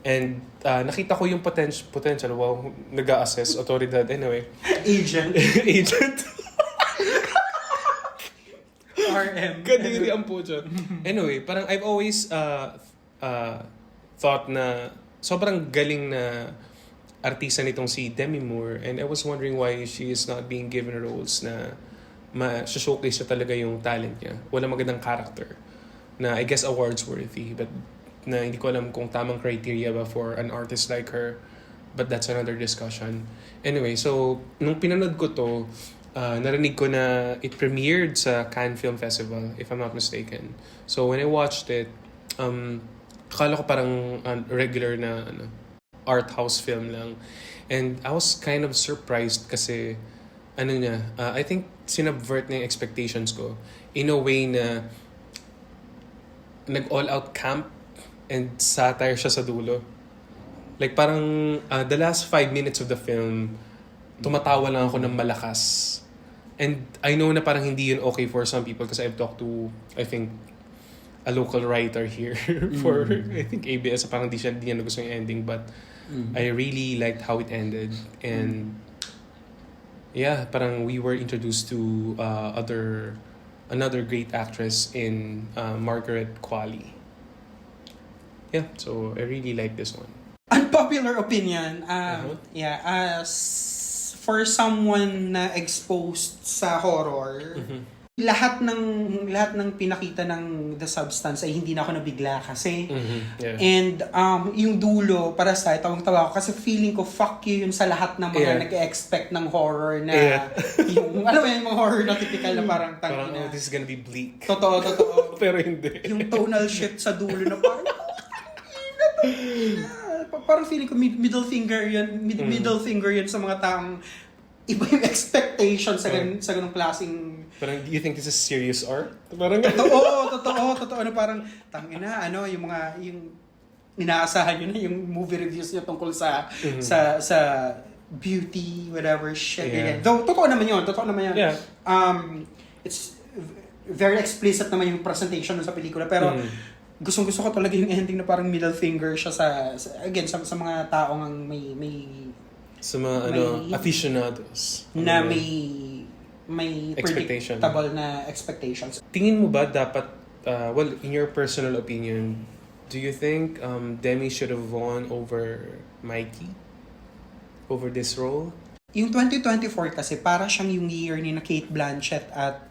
Speaker 2: And nakita ko yung potential. Wow, nag-a-assess, autoridad. Anyway.
Speaker 1: Agent. RM.
Speaker 2: Kadiri ang po dyan. Anyway, parang I've always thought na sobrang galing na artista nitong si Demi Moore, and I was wondering why she is not being given roles na ma-showcase siya talaga yung talent niya. Wala magandang character na I guess awards worthy, but na hindi ko alam kung tamang criteria ba for an artist like her, but that's another discussion. Anyway, so nung pinanood ko to, narinig ko na it premiered sa Cannes Film Festival, if I'm not mistaken. So when I watched it, akala ko parang regular na art house film lang. And I was kind of surprised kasi I think sinubvert na yung expectations ko in a way na nag-all out camp and satire siya sa dulo. Like parang the last 5 minutes of the film, tumatawa lang ako ng malakas. And I know na parang hindi yun okay for some people because I've talked to, I think, a local writer here for, I think, ABS. Parang di niya nagustuhan yung ending, but I really liked how it ended. And yeah, parang we were introduced to another great actress in Margaret Qualley. Yeah, so I really like this one.
Speaker 1: Unpopular opinion. For someone na exposed sa horror, lahat ng pinakita ng The Substance ay hindi na ako nabigla kasi.
Speaker 2: Yeah.
Speaker 1: And yung dulo, para sa tawang-tawa ko kasi feeling ko fuck you yun sa lahat ng mga nag-expect ng horror na yung alam mo yung mga horror na typical na parang tangina.
Speaker 2: This is gonna be bleak.
Speaker 1: Totoo.
Speaker 2: Pero hindi.
Speaker 1: Yung tonal shift sa dulo na parang parang feeling ko middle finger yun sa mga taong iba yung expectation sa ganung klaseng.
Speaker 2: Parang, do you think this is serious art? Parang
Speaker 1: Totoo na parang tangina yung inaasahan yun na yung movie reviews niya tungkol sa beauty whatever shit.
Speaker 2: Yeah.
Speaker 1: Though totoo naman yun.
Speaker 2: Yeah.
Speaker 1: It's very explicit naman yung presentation sa pelikula pero gustong-gusto ko talaga yung ending na parang middle finger siya sa mga taong ang may
Speaker 2: sa mga aficionados
Speaker 1: na may
Speaker 2: expectation.
Speaker 1: predictable na expectations.
Speaker 2: Tingin mo ba dapat in your personal opinion, do you think Demi should have won over Mikey over this role?
Speaker 1: Yung 2024 kasi para siyang yung year ni na Kate Blanchett at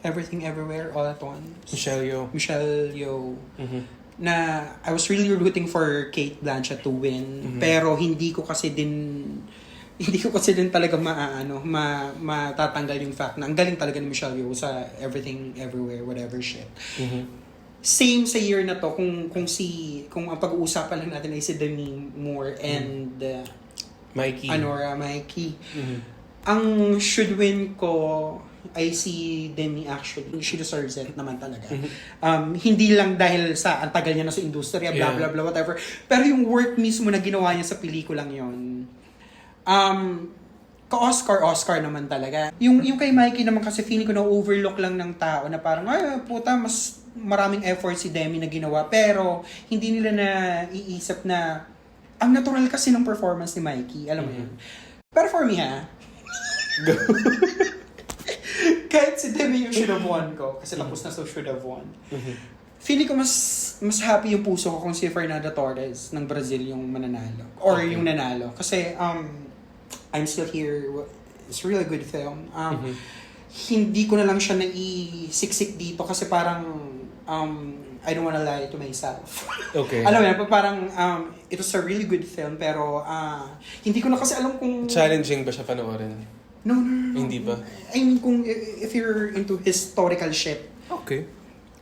Speaker 1: Everything Everywhere All at Once.
Speaker 2: Michelle Yeoh.
Speaker 1: Na I was really rooting for Kate Blanchett to win, pero hindi ko kasi din talaga matatanggal yung fact na ang galing talaga ni Michelle Yeoh sa Everything Everywhere whatever shit. Same sa year na to kung ang pag-uusapan lang natin ay si Demi Moore and Anora Mikey. Ang should win ko ay si Demi actually. She deserves it naman talaga. Hindi lang dahil sa ang tagal niya na sa industriya, blah blah blah whatever. Pero yung work mismo na ginawa niya sa pelikulang yon. Ka-Oscar naman talaga. Yung kay Mikey naman kasi feeling ko na overlook lang ng tao na parang ay puta mas maraming effort si Demi na ginawa pero hindi nila na iisip na ang natural kasi ng performance ni Mikey, alam mo yun. Pero for me kahit si Demi yung should have won ko kasi tapos na so should have won. Feeling ko mas happy yung puso ko kung si Fernanda Torres ng Brazil yung mananalo or yung nanalo kasi I'm Still Here, it's a really good film. Hindi ko na lang siya naisiksik dito kasi parang I don't wanna lie to myself.
Speaker 2: Okay.
Speaker 1: Alam mo yan, parang it was a really good film pero hindi ko na kasi alam kung...
Speaker 2: Challenging ba siya panoorin?
Speaker 1: No.
Speaker 2: Hindi ba?
Speaker 1: I mean, if you're into historical shit.
Speaker 2: Okay.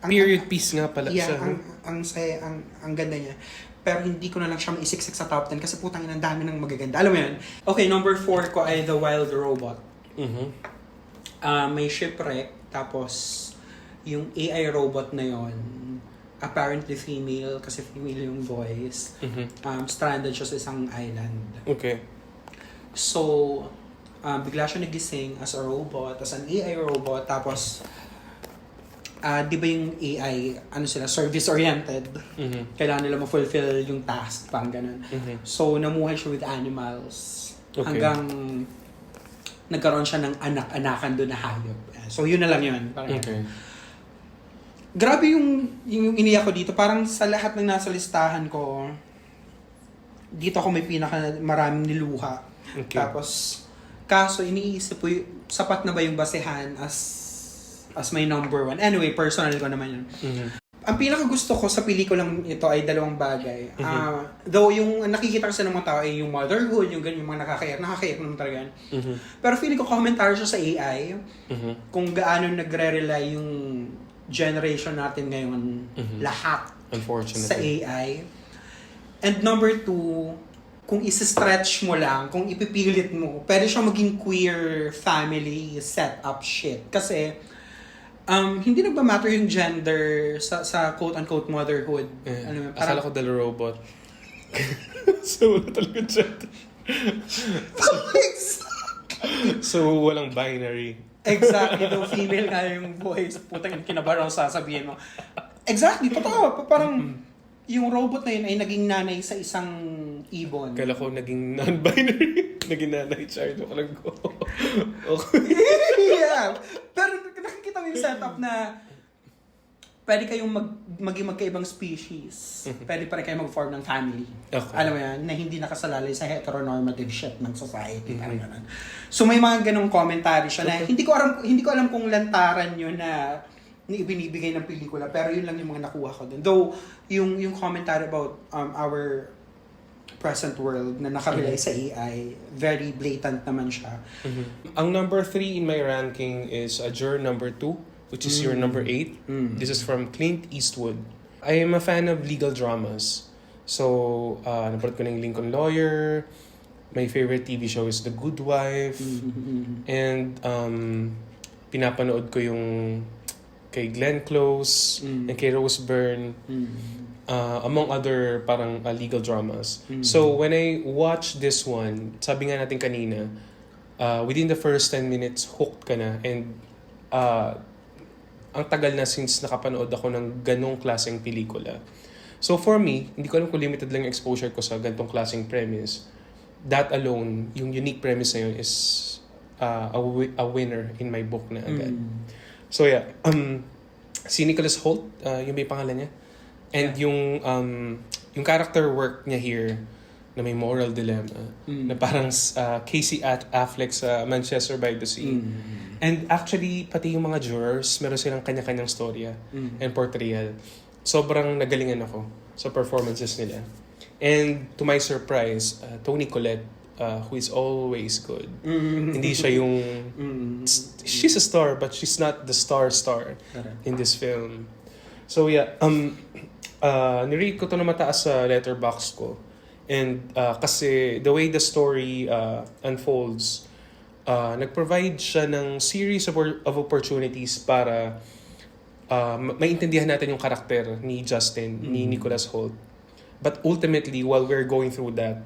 Speaker 2: Period piece nga pala siya.
Speaker 1: Yeah, ang ganda niya. Pero hindi ko na lang siya maisiksik sa top 10 kasi putang ina, ang dami ng magaganda. Alam mo yan? Okay, number 4 ko ay The Wild Robot. May shipwreck, tapos yung AI robot na yon apparently female kasi female yung voice. Stranded siya sa isang island.
Speaker 2: Okay.
Speaker 1: So, bigla siya nagising as a robot, as an AI robot, tapos di ba yung AI, service-oriented? Kailangan nila ma-fulfill yung task, pang ganun. So, namuhay siya with animals.
Speaker 2: Okay.
Speaker 1: Hanggang nagkaroon siya ng anak-anakan doon na hayop. So, yun na lang yun. Parang,
Speaker 2: Okay.
Speaker 1: Grabe yung iniyak ko dito. Parang sa lahat ng nasa listahan ko, dito ako may maraming niluha.
Speaker 2: Okay.
Speaker 1: Tapos, kaso iniisip ko, sapat na ba yung basehan as my number 1? Anyway, personal ko naman yun. Ang pinakagusto ko sa pelikulang ito ay dalawang bagay. Though yung nakikita kasi ng mga tao ay yung motherhood, yung ganyan, yung mga nakakaiyak naman talaga. Pero feeling ko commentary siya sa AI, kung gaano nagre-rely yung generation natin ngayon, lahat
Speaker 2: Unfortunately.
Speaker 1: sa AI. And number 2, kung isi-stretch mo lang, kung ipipilit mo, pwede siya maging queer family setup shit. Kasi, hindi nagmamatter yung gender sa quote-unquote motherhood.
Speaker 2: Yeah.
Speaker 1: Alam mo,
Speaker 2: Akala ko dahil robot. So, wala talaga gender. So, walang binary.
Speaker 1: Exactly, though female nga yung voice, putang kinabaraw sasabihin mo. Exactly, totoo. Parang yung robot na yun ay naging nanay sa isang ibon.
Speaker 2: Akala ko naging non-binary. Naging nanay child. Joke lang ko. Okay.
Speaker 1: Yeah. Pero nakikita mo yung setup na pwede kayong maging magkaibang species. Pwede pa rin kayo mag-form ng family.
Speaker 2: Okay.
Speaker 1: Alam mo yan, na hindi nakasalalay sa heteronormative shit ng society. Parang ganun. So may mga ganong commentary siya na hindi ko alam kung lantaran yun na ibinibigay ng pelikula, pero yun lang yung mga nakuha ko dun. Though, yung commentary about our present world na nakarelay sa AI, very blatant naman siya.
Speaker 2: Ang number 3 in my ranking is Juror number 2, which is your number 8. This is from Clint Eastwood. I am a fan of legal dramas. So, napanood ko na yung Lincoln Lawyer. My favorite TV show is The Good Wife. And pinapanood ko yung kay Glenn Close and kay Rose Byrne. Among other parang legal dramas. So, when I watched this one, sabi nga natin kanina, within the first 10 minutes, hooked ka na. And ang tagal na since nakapanood ako ng ganong klaseng pelikula. So for me, hindi ko alam kung limited lang yung exposure ko sa ganitong klaseng premise. That alone, yung unique premise na yun is a winner in my book na agad. So yeah, si Nicholas Hoult, yung may pangalan niya. And yung character work niya here, na may moral dilemma, na parang Casey Affleck sa Manchester by the Sea. And actually, pati yung mga jurors, meron silang kanya-kanyang storya and portrayal. Sobrang nagalingan ako sa performances nila. And to my surprise, Toni Collette, who is always good. Hindi siya yung... She's a star, but she's not the star in this film. So yeah, nirate ko to na mataas sa letterbox ko. And kasi the way the story unfolds, nag-provide siya ng series of opportunities para maintindihan natin yung karakter ni Justin, ni Nicholas Hoult. But ultimately, while we're going through that,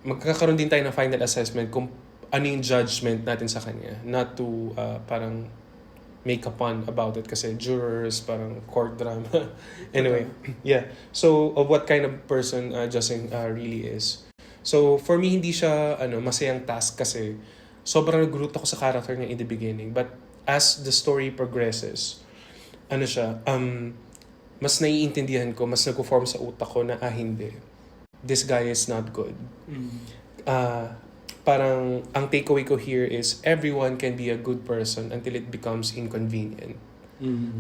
Speaker 2: magkakaroon din tayo ng final assessment kung ano yung judgment natin sa kanya. Not to parang make a pun about it kasi jurors, parang court drama. Anyway, yeah. So, of what kind of person Justin really is. So, for me, hindi siya masayang task kasi sobrang nag-root ako sa character niya in the beginning. But as the story progresses, mas naiintindihan ko, mas nag-form sa utak ko na hindi. This guy is not good. Parang ang takeaway ko here is everyone can be a good person until it becomes inconvenient.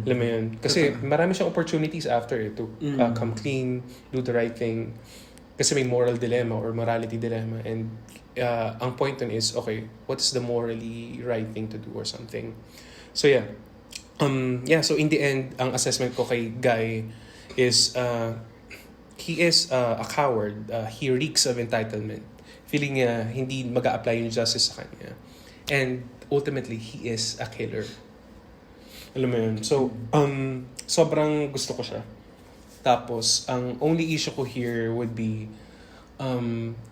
Speaker 2: Alam mo yun? Kasi marami siyang opportunities after to come clean, do the right thing. Kasi may moral dilemma or morality dilemma. And ang point dun is, okay, what is the morally right thing to do or something? So yeah. So in the end, ang assessment ko kay Guy is he is a coward. He reeks of entitlement. Feeling niya hindi mag-a-apply yung justice sa kanya. And ultimately, he is a killer. Alam mo yun? So, sobrang gusto ko siya. Tapos, ang only issue ko here would be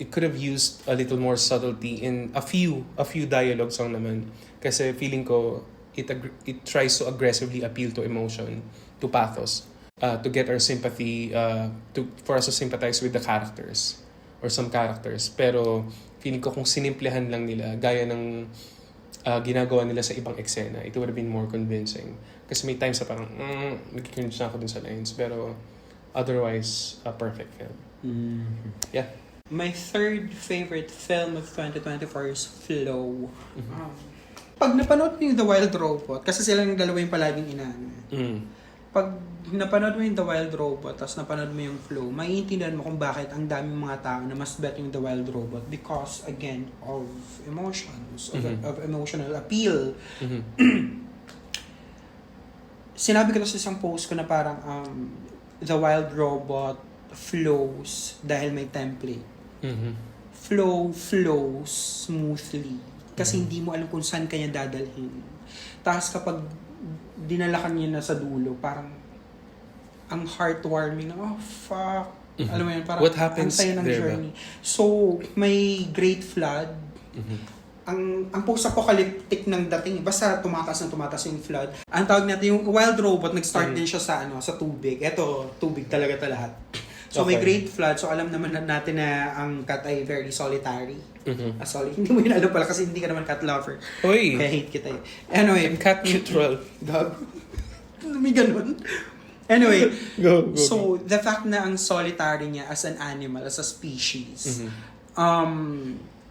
Speaker 2: it could have used a little more subtlety in a few dialogues lang naman. Kasi feeling ko, it tries to aggressively appeal to emotion, to pathos. To get our sympathy, for us to sympathize with the characters or some characters. Pero feeling ko kung sinimplehan lang nila, gaya ng ginagawa nila sa ibang eksena, it would have been more convincing. Kasi may times na parang, nag-cringe na ako dun sa lines. Pero otherwise, a perfect film. Yeah.
Speaker 1: My third favorite film of 2024 is Flow. Pag napanood mo yung The Wild Robot, kasi silang dalawa yung palaging inaano. Pag napanood mo yung The Wild Robot, tapos napanood mo yung Flow, maiintindihan mo kung bakit ang daming mga tao na mas bet yung The Wild Robot because, again, of emotions, of emotional appeal. Sinabi ko sa isang post ko na parang The Wild Robot flows dahil may template. Flows smoothly. Kasi hindi mo alam kung saan kanya dadalhin. Tapos kapag dinala ka niya na sa dulo, parang ang heartwarming na, oh fuck. Alam mo yun, parang
Speaker 2: what happens
Speaker 1: ang saya ng
Speaker 2: there
Speaker 1: journey. So, may great flood. Ang post-apocalyptic ng dating, basta tumatas yung flood. Ang tawag natin, yung Wild Robot, nag-start din siya sa tubig. Eto, tubig talaga lahat. So, may great flood. So, alam naman natin na ang cat ay very solitary. Hindi mo yun alam pala kasi hindi ka naman cat lover.
Speaker 2: Oy!
Speaker 1: Kaya hate kita eh. Anyway.
Speaker 2: I'm cat neutral.
Speaker 1: Gago. May ganun. Anyway.
Speaker 2: Go.
Speaker 1: So, the fact na ang solitary niya as an animal, as a species,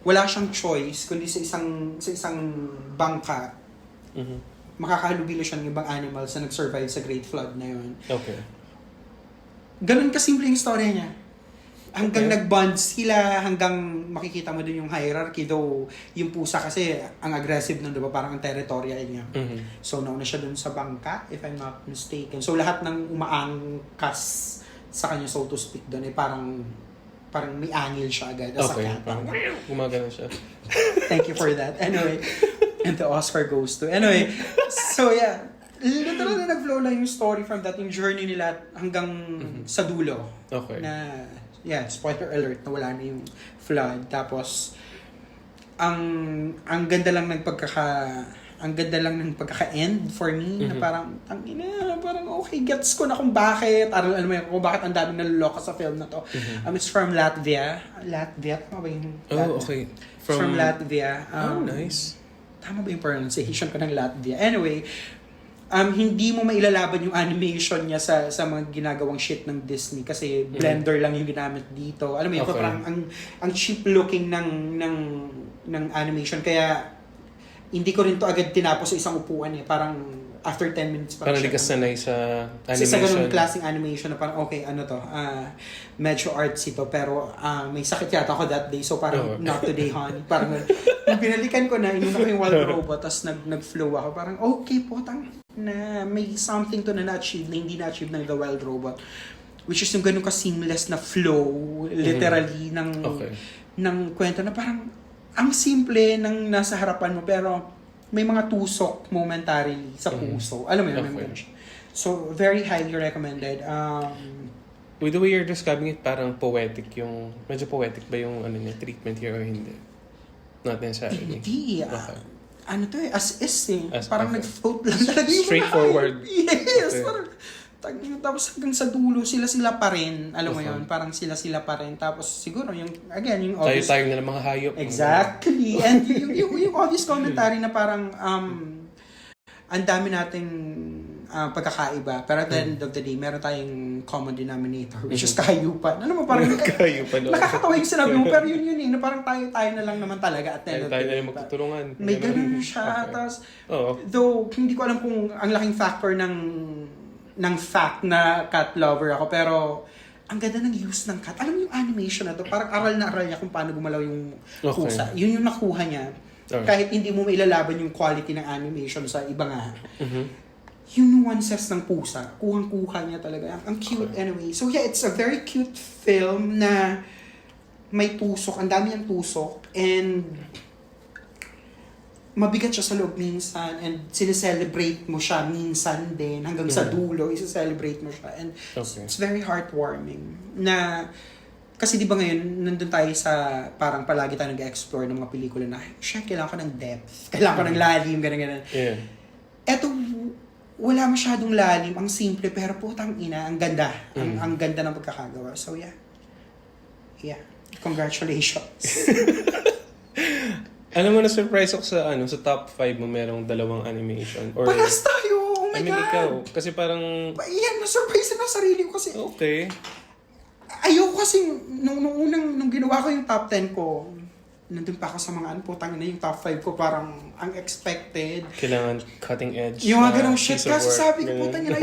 Speaker 1: wala siyang choice kundi sa isang bangka. Makakahalubilo siya ng ibang animals na nag-survive sa Great Flood na yun.
Speaker 2: Okay.
Speaker 1: Ganun kasimple yung story niya. Hanggang nag-bond sila, hanggang makikita mo din yung hierarchy. Though, yung pusa kasi, ang aggressive nun, diba? Parang ang territorial niya. So, nauna siya dun sa bangka, if I'm not mistaken. So, lahat ng umaangkas sa kanya, so to speak, dun, parang may angil siya agad.
Speaker 2: Okay, parang gumagana siya.
Speaker 1: Thank you for that. Anyway, and the Oscar goes to. Anyway, so yeah, literal na nag-flow lang yung story from that, yung journey nila hanggang sa dulo.
Speaker 2: Okay.
Speaker 1: Na, yeah, spoiler alert, na wala na yung flood. Tapos, ang ganda lang ng pagkaka-end for me, na parang, parang okay, gets ko na kung bakit, alam mo yun, kung bakit ang daming naluloka sa film na to. It's from Latvia. Tama ba yung Latvia?
Speaker 2: Oh, okay.
Speaker 1: From Latvia.
Speaker 2: Nice.
Speaker 1: Tama ba yung pronunciation ko ng Latvia? Anyway, hindi mo mailalaban yung animation niya sa mga ginagawang shit ng Disney kasi Blender lang yung ginamit dito. Alam mo yun,
Speaker 2: Okay.
Speaker 1: parang ang cheap looking ng animation kaya hindi ko rin to agad tinapos sa isang upuan eh. Parang after 10 minutes
Speaker 2: Parang di ka sanay sa animation.
Speaker 1: Sa ganung klaseng animation na parang okay, ano to, medyo artsy to pero may sakit yata ako that day so parang not today honey. Parang nung binalikan ko na, inuna ko yung Wild Robot tapos nag-flow ako. Parang okay po, na may something to na na-achieve na hindi na-achieve ng The Wild Robot. Which is yung ganun ka-seamless na flow literally ng kwento na parang ang simple ng nasa harapan mo pero may mga tusok momentarily sa puso. Alam mo yun, may mga ganun siya. So, very highly recommended.
Speaker 2: With the way you're describing it, parang poetic yung... Medyo poetic ba yung ano niya, treatment here or hindi? Not necessarily.
Speaker 1: Hindi.
Speaker 2: Okay.
Speaker 1: Ano to eh, as is eh.
Speaker 2: As-
Speaker 1: parang
Speaker 2: okay.
Speaker 1: nag-float lang talaga yung
Speaker 2: Straightforward.
Speaker 1: Yes,
Speaker 2: Okay.
Speaker 1: parang tapos hanggang sa dulo, sila pa rin. Alam mo
Speaker 2: Okay.
Speaker 1: yun, parang sila pa rin. Tapos siguro, yung obvious...
Speaker 2: Tayo na ng mga hayop.
Speaker 1: Exactly. And yung obvious commentary na parang ang dami nating pagkakaiba. Pero at the end of the day, meron tayong common denominator, which is kahayupan. Ano mo, parang
Speaker 2: Kahayupan.
Speaker 1: nakakatawa yung sinabi mo, pero yun eh, na parang tayo na lang naman talaga at the end of the
Speaker 2: Tayo
Speaker 1: day.
Speaker 2: na yung magtutulungan.
Speaker 1: May ganun siya.
Speaker 2: Okay.
Speaker 1: Tapos,
Speaker 2: Oo.
Speaker 1: though, hindi ko alam kung ang laking factor ng fact na cat lover ako, pero ang ganda ng use ng cat. Alam mo yung animation na to, parang aral na aral niya kung paano gumalaw yung pusa. Yun yung nakuha niya.
Speaker 2: Okay.
Speaker 1: Kahit hindi mo mailalaban yung quality ng animation sa iba nga.
Speaker 2: Mhm.
Speaker 1: Yung nuances ng pusa, kuhang-kuha niya talaga. Ang cute anyway. So yeah, it's a very cute film na may tusok. Ang dami niyang tusok. And mabigat siya sa loob minsan and sineselebrate mo siya minsan din hanggang sa dulo isa-celebrate mo siya and it's very heartwarming na kasi di ba ngayon nandun tayo sa parang palagi tayo nag-explore ng mga pelikula na kailangan ko ng depth, kailangan ko ng lalim, ganun.
Speaker 2: Yeah.
Speaker 1: Eto wala masyadong lalim, ang simple pero putang ina, ang ganda. Ang ganda ng pagkakagawa. So yeah. Congratulations.
Speaker 2: Alam mo, na-surprise ako sa top 5 mo merong dalawang animation. Or,
Speaker 1: Paras tayo! Oh my God!
Speaker 2: ikaw. Kasi parang...
Speaker 1: Yan, na-surprise na sarili ko kasi...
Speaker 2: Okay.
Speaker 1: Ayoko kasi, nung ginawa ko yung top 10 ko, nandun pa ako sa mga putang ina, yung top 5 ko parang unexpected.
Speaker 2: Kailangan cutting edge.
Speaker 1: Yung mga ganong shit.
Speaker 2: piece of
Speaker 1: Kasi
Speaker 2: work,
Speaker 1: sabi ko,
Speaker 2: ganun.
Speaker 1: putang ina,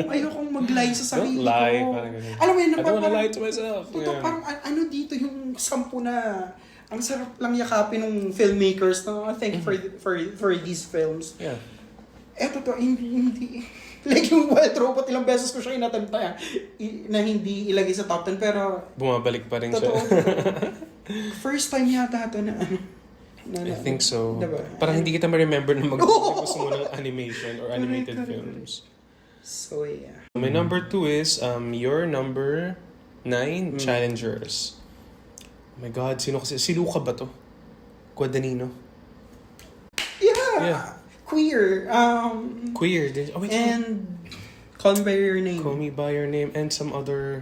Speaker 1: ayokong mag-lie sa sarili
Speaker 2: Don't lie,
Speaker 1: ko.
Speaker 2: parang ganun.
Speaker 1: Alam mo yun,
Speaker 2: I don't wanna lie to myself.
Speaker 1: Puto, parang ano dito yung 10 na ang sarap lang yakapin ng filmmakers na thank you for these films.
Speaker 2: Yeah.
Speaker 1: Eto to, hindi. Like yung Wild Robot, ilang beses ko siya inatempta na hindi ilagay sa top 10 pero
Speaker 2: Bumabalik pa rin siya.
Speaker 1: totoo. First time yata ito na
Speaker 2: I think so.
Speaker 1: Diba?
Speaker 2: Parang hindi kita ma-remember na gusto mo ng animation or animated films.
Speaker 1: So yeah.
Speaker 2: My number 2 is your number 9, Challengers. Oh my God, sino kasi? Si Luca ba to? Guadagnino?
Speaker 1: Yeah. Queer.
Speaker 2: Queer.
Speaker 1: And Call Me By Your Name.
Speaker 2: Call Me By Your Name and some other...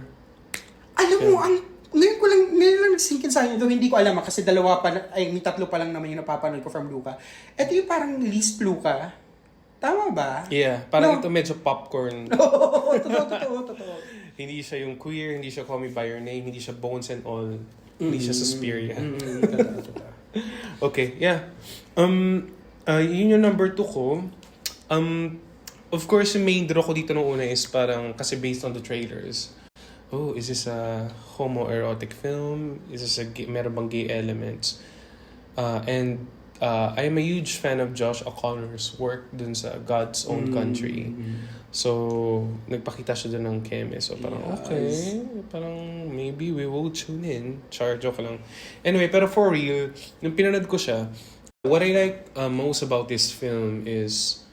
Speaker 1: Alam mo, ngayon lang nagsinkin sa akin, though hindi ko alam kasi may 3 pa lang naman yung napapanood ko from Luca. Ito yung parang least Luca. Tama ba?
Speaker 2: Yeah, parang ito medyo popcorn.
Speaker 1: Oo, totoo.
Speaker 2: Hindi siya yung queer, hindi siya Call Me By Your Name, hindi siya Bones and All, hindi siya Suspiria.
Speaker 1: Totoo.
Speaker 2: Okay, yeah. Yun yung number 2 ko. Of course, yung main draw ko dito nung una is parang, kasi based on the trailers. Oh, is this a homoerotic film? Is this meron bang gay elements? And I am a huge fan of Josh O'Connor's work dun sa God's Own Country. So, nagpakita siya dun ng keme. So, parang, okay. Parang, maybe we will tune in. Joke lang. Anyway, pero for real, nung pinanood ko siya, what I like most about this film is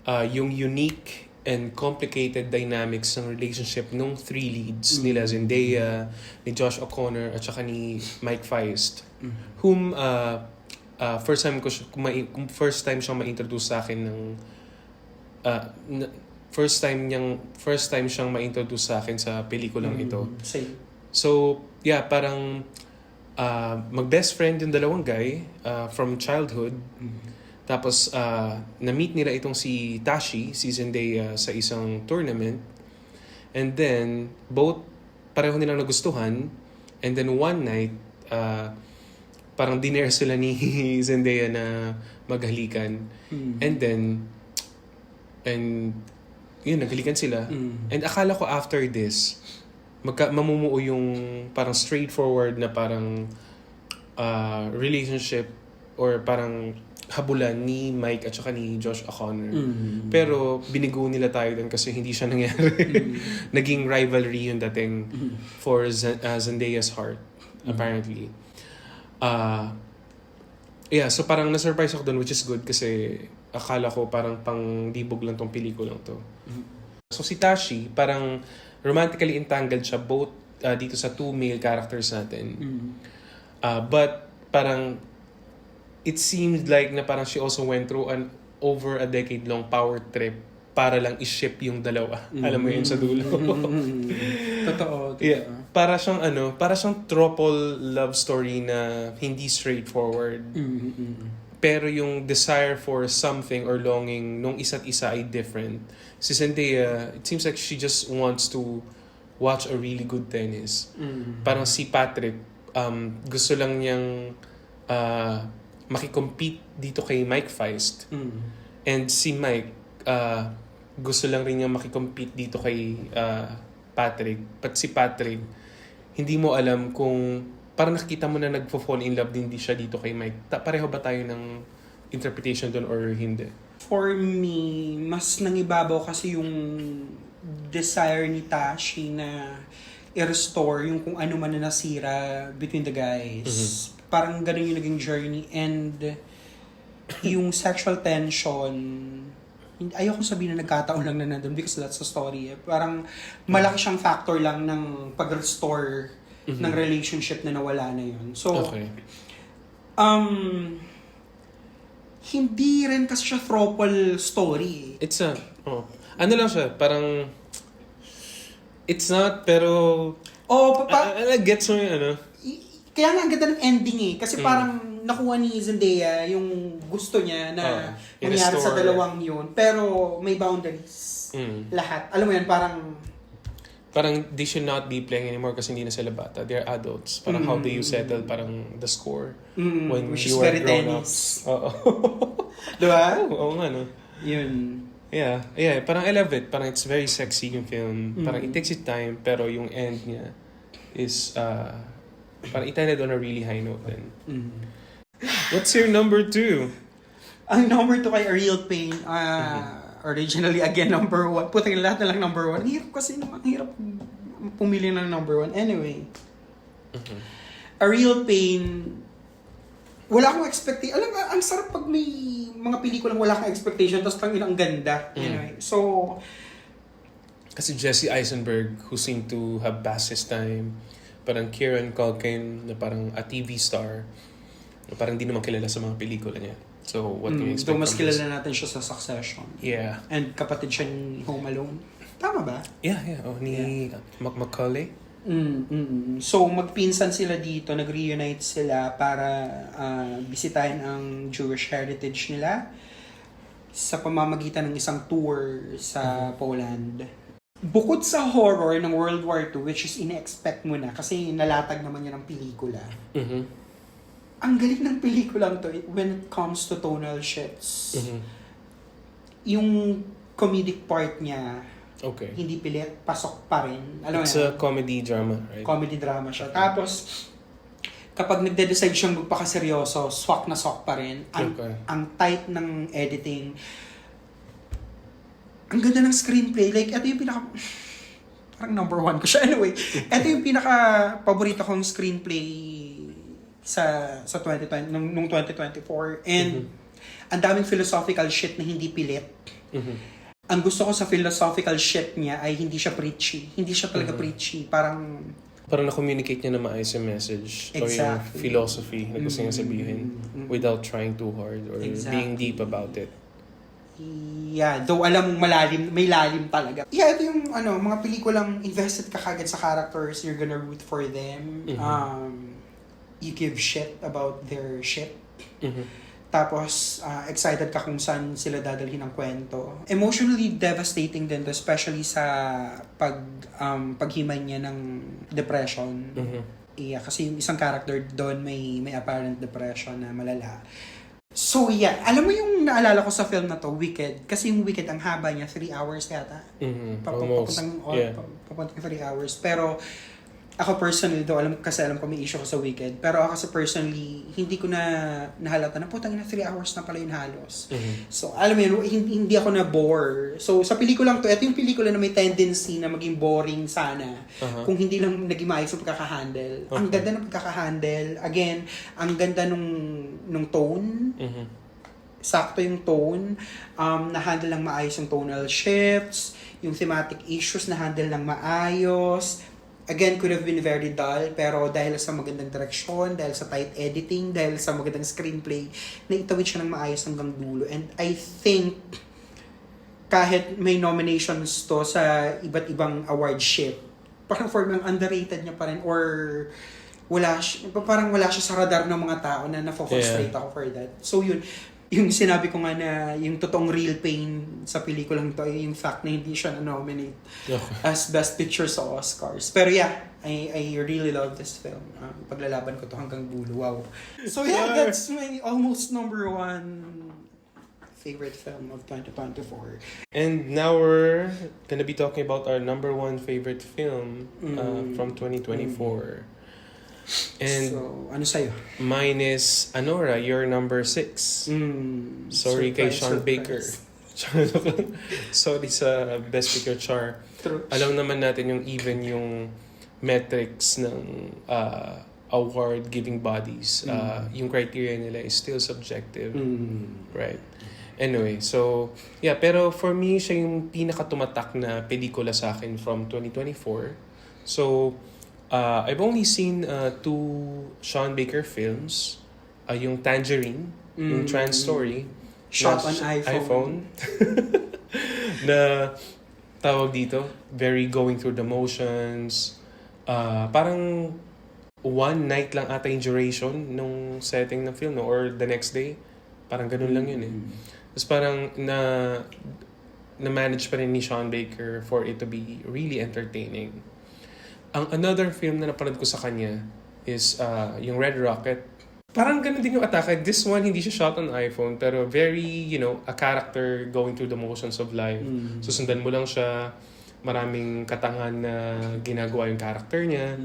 Speaker 2: yung unique and complicated dynamics ng relationship ng 3 leads nila, Zendaya, ni Josh O'Connor, at saka ni Mike Feist, whom first time siyang ma-introduce sa akin ng first time siyang ma-introduce sa akin sa pelikulang ito.
Speaker 1: Same.
Speaker 2: So, yeah, parang mag-best friend yung dalawang guy from childhood Tapos, na-meet nila itong si Tashi, si Zendaya, sa isang tournament. And then, pareho nilang nagustuhan. And then one night, parang dinner sila ni Zendaya na maghalikan. And yun, naghalikan sila. And akala ko after this, mamumuo yung parang straightforward na parang relationship or parang habulan ni Mike at saka ni Josh O'Connor. Pero binigo nila tayo dun kasi hindi siya nangyari. Naging rivalry yung dating for Zendaya's heart, apparently. So parang na-surprise ako dun, which is good kasi akala ko parang pang-dibog lang tong pelikulang to. So si Tashi, parang romantically entangled siya both dito sa two male characters natin. But parang it seemed like na parang she also went through an over a decade-long power trip para lang i-ship yung dalawa. Alam mo yun sa dulo.
Speaker 1: Totoo.
Speaker 2: Yeah. Para siyang throuple love story na hindi straightforward. Pero yung desire for something or longing nung isa't isa ay different. Si Zendaya, it seems like she just wants to watch a really good tennis. Parang si Patrick, gusto lang niyang makikompete dito kay Mike Feist. And si Mike, gusto lang rin niya makikompete dito kay Patrick. But si Patrick, hindi mo alam kung parang nakita mo na nagfo-fall in love din siya dito kay Mike. Pareho ba tayo ng interpretation doon or hindi?
Speaker 1: For me, mas nangibabaw kasi yung desire ni Tashi na i-restore yung kung ano man na nasira between the guys. Parang ganun yung naging journey. And yung sexual tension, ayoko sabihin na nagkataon lang na nandun because that's the story. Parang malaki siyang factor lang ng pag-restore ng relationship na nawala na yun. So, hindi rin kasi siya throuple story.
Speaker 2: It's ano lang siya, parang it's not, pero gets mo yung
Speaker 1: Kaya nga ang ganda ng ending eh. Kasi parang nakuha ni Zendaya yung gusto niya na mangyari sa dalawang yun. Pero may boundaries. Lahat. Alam mo yan, parang
Speaker 2: they should not be playing anymore kasi hindi na sila bata. They're adults. Parang how do you settle parang the score when
Speaker 1: which
Speaker 2: you
Speaker 1: is
Speaker 2: are
Speaker 1: very
Speaker 2: grown-ups. Oo.
Speaker 1: diba?
Speaker 2: Oo nga, no?
Speaker 1: Yun.
Speaker 2: Yeah, parang I love it. Parang it's very sexy yung film. Parang it takes its time, pero yung end niya is parang it ended on a really high note then. What's your number 2?
Speaker 1: Ang number 2 kay A Real Pain, originally again number 1. Putang lahat na lang number 1. Ang hirap kasi, ang hirap pumili ng number 1. Anyway, A Real Pain, wala akong expectation. Alam mo, ang sarap pag may mga pelikulang wala kang expectation tapos ang ganda. Anyway, so
Speaker 2: kasi Jesse Eisenberg, who seemed to have passed his time, parang Kieran Culkin, na parang a TV star, na parang di naman kilala sa mga pelikula niya. So, what can you expect
Speaker 1: mas
Speaker 2: from this?
Speaker 1: kilala natin siya sa Succession.
Speaker 2: Yeah.
Speaker 1: And kapatid siya ni Home Alone. Tama ba?
Speaker 2: Yeah. Ni Macaulay.
Speaker 1: So, magpinsan sila dito, nag-reunite sila para bisitahin ang Jewish heritage nila sa pamamagitan ng isang tour sa Poland. Bukod sa horror ng World War II, which is ina-expect mo na kasi nalatag naman yun ang pelikula. Ang galing ng pelikulang to when it comes to tonal shifts. Yung comedic part niya, hindi pilit, pasok pa rin. Alam
Speaker 2: It's a comedy drama, right?
Speaker 1: Comedy drama siya. Tapos, kapag nagde-decide siyang magpakaseryoso, swak na swak pa rin. Ang tight ng editing. Ang ganda ng screenplay. Like, ito yung parang number 1 ko siya. Anyway, ito yung pinaka-paborito kong screenplay sa 2020, nung 2024. And, ang daming philosophical shit na hindi pilit. Ang gusto ko sa philosophical shit niya ay hindi siya preachy. Hindi siya talaga preachy. Parang
Speaker 2: na-communicate niya na maayos yung message.
Speaker 1: Exactly.
Speaker 2: O yung philosophy na gusto niya sabihin without trying too hard or being deep about it.
Speaker 1: Yeah, though alam mong malalim, may lalim talaga. Yeah, ito yung mga pelikulang invested ka kagad sa characters, you're gonna root for them. You give shit about their shit. Tapos, excited ka kung saan sila dadalhin ng kwento. Emotionally devastating din to, especially sa paghimay niya ng depression. Yeah, kasi yung isang character doon may apparent depression na malala. So yeah, alam mo yung naalala ko sa film na to, Wicked. Kasi yung Wicked, ang haba niya, 3 hours yata.
Speaker 2: Almost.
Speaker 1: Papuntang 3 hours. Pero ako personally, alam ko may issue ko sa Wicked. Pero ako sa personally, hindi ko na nahalata na putang ina 3 hours na pala yun halos. So alam mo yun, hindi ako na-bore. So sa pelikulang to, ito yung pelikula na may tendency na maging boring sana. Kung hindi lang naging maayos yung pagkakahandle. Ang ganda ng pagkakahandle. Again, ang ganda nung tone. Sakto yung tone. Na-handle lang maayos yung tonal shifts. Yung thematic issues na-handle lang maayos. Again, could have been very dull, pero dahil sa magandang direksyon, dahil sa tight editing, dahil sa magandang screenplay, naitawid siya ng maayos hanggang dulo. And I think, kahit may nominations to sa iba't ibang award ship, parang for me, underrated niya pa rin, or parang wala siya sa radar ng mga tao na na-frustrate ako for that. So yun, yung sinabi ko nga na yung totoong real pain sa pelikulang to ay yung fact na hindi siya na-nominate as Best Picture sa Oscars. Pero yeah, I really love this film. Paglalaban ko to hanggang dulo. Wow. So yeah, that's my almost number 1 favorite film of 2024.
Speaker 2: And now we're gonna be talking about our number 1 favorite film from 2024. And
Speaker 1: so, ano sa'yo?
Speaker 2: Mine is Anora, your number 6. Sorry kay Sean Baker. Sorry sa Best Picture Char.
Speaker 1: True.
Speaker 2: Alam naman natin yung metrics ng award-giving bodies. Yung criteria nila is still subjective. Right? Anyway, so, yeah, pero for me, siya yung pinakatumatak na pelikula sa akin from 2024. So, I've only seen 2 Sean Baker films. Yung Tangerine, yung Trans Story.
Speaker 1: Shot on iPhone.
Speaker 2: Na tawag dito, very going through the motions. Parang one night lang ata yung duration nung setting ng film, no? Or the next day. Parang ganun lang yun eh. Tapos parang na-manage pa rin ni Sean Baker for it to be really entertaining. Ang another film na napanood ko sa kanya is yung Red Rocket. Parang ganun din yung atake. This one, hindi siya shot on iPhone, pero very, a character going through the motions of life. Susundan mo lang siya, maraming katangan na ginagawa yung character niya.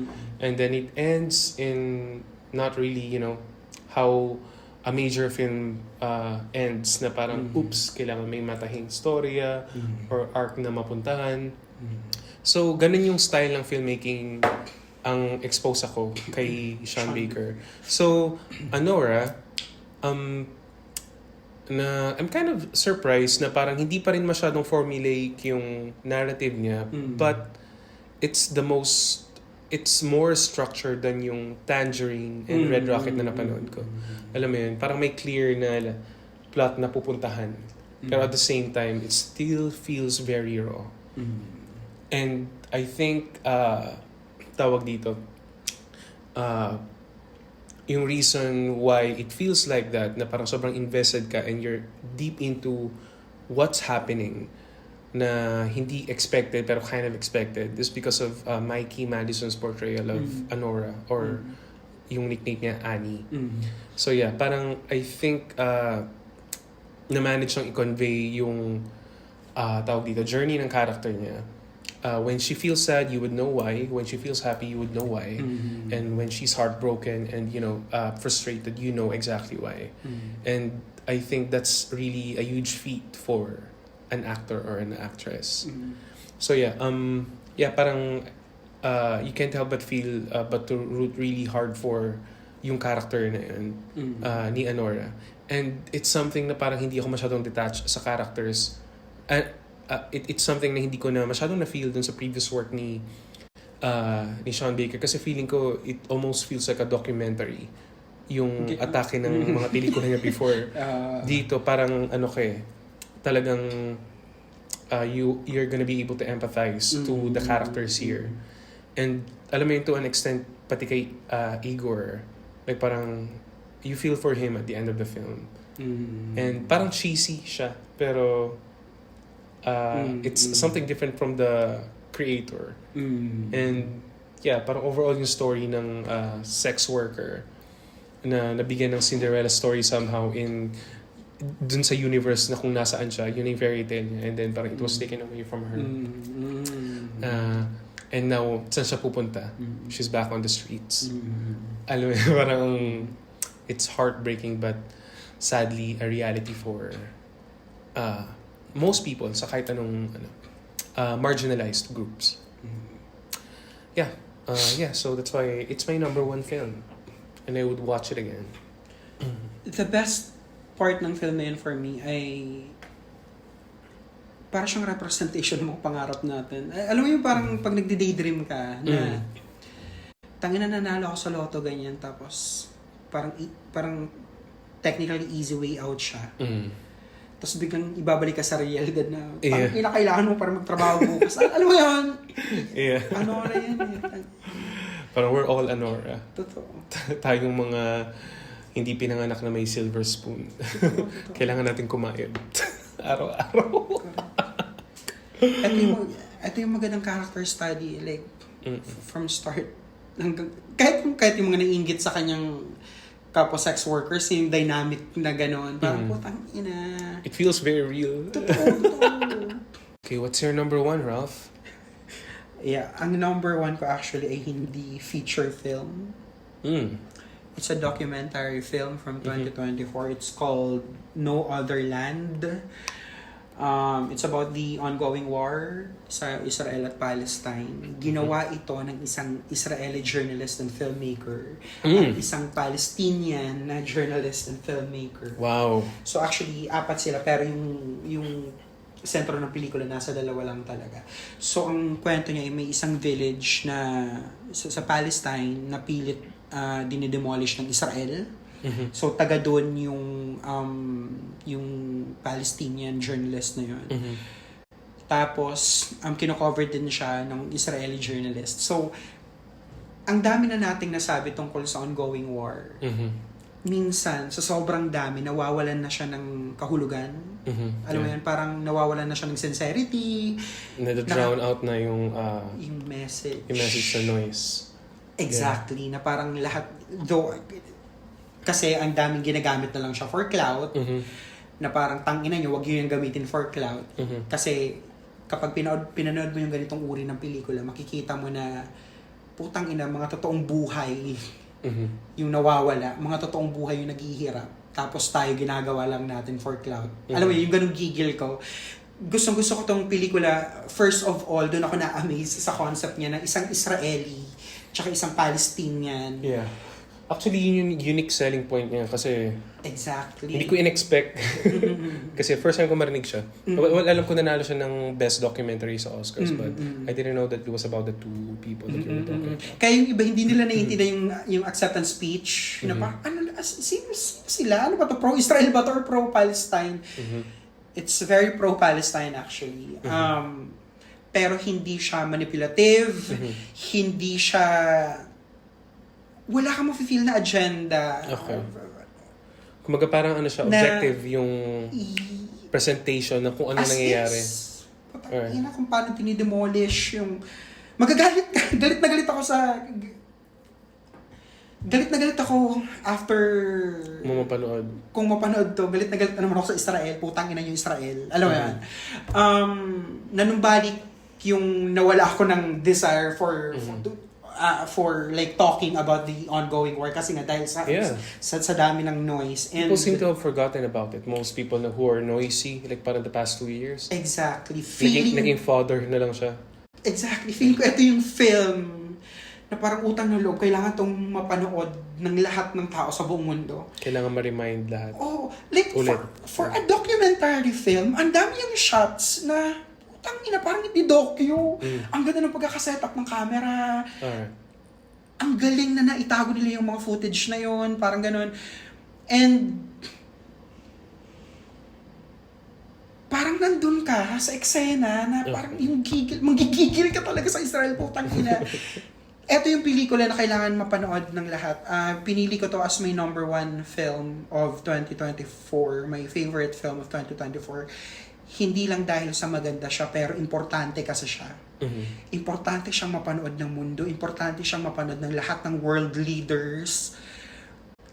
Speaker 2: And then it ends in not really, how a major film ends na parang, oops, kailangan may matahing storya or arc na mapuntahan. So, ganun yung style ng filmmaking ang expose ako kay Sean Baker. So, Anora, I'm kind of surprised na parang hindi pa rin masyadong formulaic yung narrative niya, but it's more structured than yung Tangerine and Red Rocket na napanood ko. Alam mo yun, parang may clear na plot na pupuntahan. Pero at the same time, it still feels very raw. And I think, tawag dito, yung reason why it feels like that, na parang sobrang invested ka and you're deep into what's happening, na hindi expected pero kind of expected, is because of Mikey Madison's portrayal of Anora, or yung nickname niya, Annie. So yeah, parang I think na-manage niyang i-convey yung tawag dito, journey ng character niya. When she feels sad, you would know why. When she feels happy, you would know why. And when she's heartbroken and frustrated, you know exactly why. And I think that's really a huge feat for an actor or an actress. So yeah, parang you can't help but feel but to root really hard for yung character na yun, ni Anora. And it's something na parang hindi ako masyadong detached sa characters. It's something na hindi ko na masyadong na-feel dun sa previous work ni Sean Baker, kasi feeling ko it almost feels like a documentary yung atake ng mga pelikula niya before. Dito parang talagang you're gonna be able to empathize to the characters here. And alam mo yun, to an extent, pati kay Igor, like parang you feel for him at the end of the film. And parang cheesy siya, pero it's something different from the creator. And yeah, parang overall yung story ng sex worker na nabigyan ng Cinderella story somehow dun sa universe na kung nasaan siya, yun yung fairy tale niya, and then parang it was taken away from her. And now, saan siya pupunta? She's back on the streets. Alam mo, parang it's heartbreaking but sadly a reality for most people sa kahit anong marginalized groups. Yeah, so that's why it's my number one film. And I would watch it again.
Speaker 1: The best part ng film na yun for me ay para siyang representation ng mga pangarap natin. Alam mo yung parang pag nagdi-daydream ka na tangina nanalo ako sa loto ganyan, tapos parang technically easy way out siya. Tapos biglang ibabalik ka sa realidad na parang kailangan mo para magtrabaho bukas. Alam mo yun?
Speaker 2: Yeah.
Speaker 1: Ano na yan?
Speaker 2: Parang we're all Anora.
Speaker 1: Totoo.
Speaker 2: Tayong mga hindi pinanganak na may silver spoon. Kailangan natin kumain. Araw-araw.
Speaker 1: Ito yung magandang character study. Like, from start. Kahit yung mga naiinggit sa kanyang kapwa sex workers, yung dynamic na gano'n. Parang putang ina.
Speaker 2: It feels very real.
Speaker 1: Totoo.
Speaker 2: Okay, what's your number one, Ralph?
Speaker 1: Yeah, ang number one ko actually ay hindi feature film. It's a documentary film from 2024. It's called No Other Land. It's about the ongoing war sa Israel at Palestine. Ginawa ito ng isang Israeli journalist and filmmaker at isang Palestinian na journalist and filmmaker.
Speaker 2: Wow.
Speaker 1: So actually, 4 sila, pero yung sentro ng pelikula nasa 2 lang talaga. So ang kwento niya ay may isang village na sa Palestine na pilit dinidemolish ng Israel. So taga doon yung Palestinian journalist na yun. Tapos kino-cover din siya ng Israeli journalist. So ang dami na nating nasabi tungkol sa ongoing war. Minsan sa sobrang dami nawawalan na siya ng kahulugan. Alam mo yan, parang nawawalan na siya ng sincerity.
Speaker 2: Na-drown out na yung
Speaker 1: message.
Speaker 2: Yung message sa noise.
Speaker 1: Exactly. Na parang lahat, though, kasi ang daming ginagamit na lang siya for clout, na parang tangina nyo, wag yun yung gamitin for clout. Kasi kapag pinanood mo yung ganitong uri ng pelikula, makikita mo na putang ina, mga totoong buhay yung nawawala, mga totoong buhay yung naghihirap, tapos tayo ginagawa lang natin for clout. Alam mo yung ganung gigil ko. Gustong-gusto ko tong pelikula. First of all, doon ako na-amaze sa concept niya ng isang Israeli tsaka isang Palestinian.
Speaker 2: Yeah. Actually, yun yung unique selling point niya kasi
Speaker 1: exactly.
Speaker 2: Hindi ko in-expect. Kasi first time ko marinig siya. Well, alam ko nanalo siya ng Best Documentary sa Oscars, but I didn't know that it was about the two people that you were talking about.
Speaker 1: Kaya yung iba, hindi nila naiintindihan yung acceptance speech. Na parang, sino sila? Ano ba to? Pro-Israel ba to or pro-Palestine? It's very pro-Palestine actually. Pero hindi siya manipulative. Hindi siya... Wala kang mafe-feel na agenda.
Speaker 2: Okay. Kumaga parang ano siya, objective yung presentation ng kung ano nangyayari.
Speaker 1: Patangina kung paano tinidemolish yung... Magagalit ka. Galit na galit ako sa... Galit na galit ako after...
Speaker 2: Mapanood.
Speaker 1: Kung mapanood to, galit na galit na naman ako sa Israel. Putang ina yung Israel. Alam mo yan. Nanumbalik yung nawala ako ng desire for like talking about the ongoing war kasi nga dahil sa dami ng noise. And
Speaker 2: people seem to have forgotten about it. Most people who are noisy, like parang the past 2 years.
Speaker 1: Exactly.
Speaker 2: Naging father na lang siya.
Speaker 1: Exactly. Feeling ko ito yung film na parang utang ng loob. Kailangan tong mapanood ng lahat ng tao sa buong mundo.
Speaker 2: Kailangan ma-remind lahat.
Speaker 1: Oh, like for a documentary film, ang dami yung shots na tangina, parang hindi docu. Ang ganda ng pagkakasetup ng camera. Ang galing na naitago nila yung mga footage na yon, parang ganun. And parang nandun ka sa eksena na parang yung manggigigil ka talaga sa Israel, putang ina. Ito yung pelikula na kailangan mapanood ng lahat. Pinili ko to as my number 1 film of 2024. My favorite film of 2024. Hindi lang dahil sa maganda siya, pero importante kasi siya. Importante siyang mapanood ng mundo. Importante siyang mapanood ng lahat ng world leaders.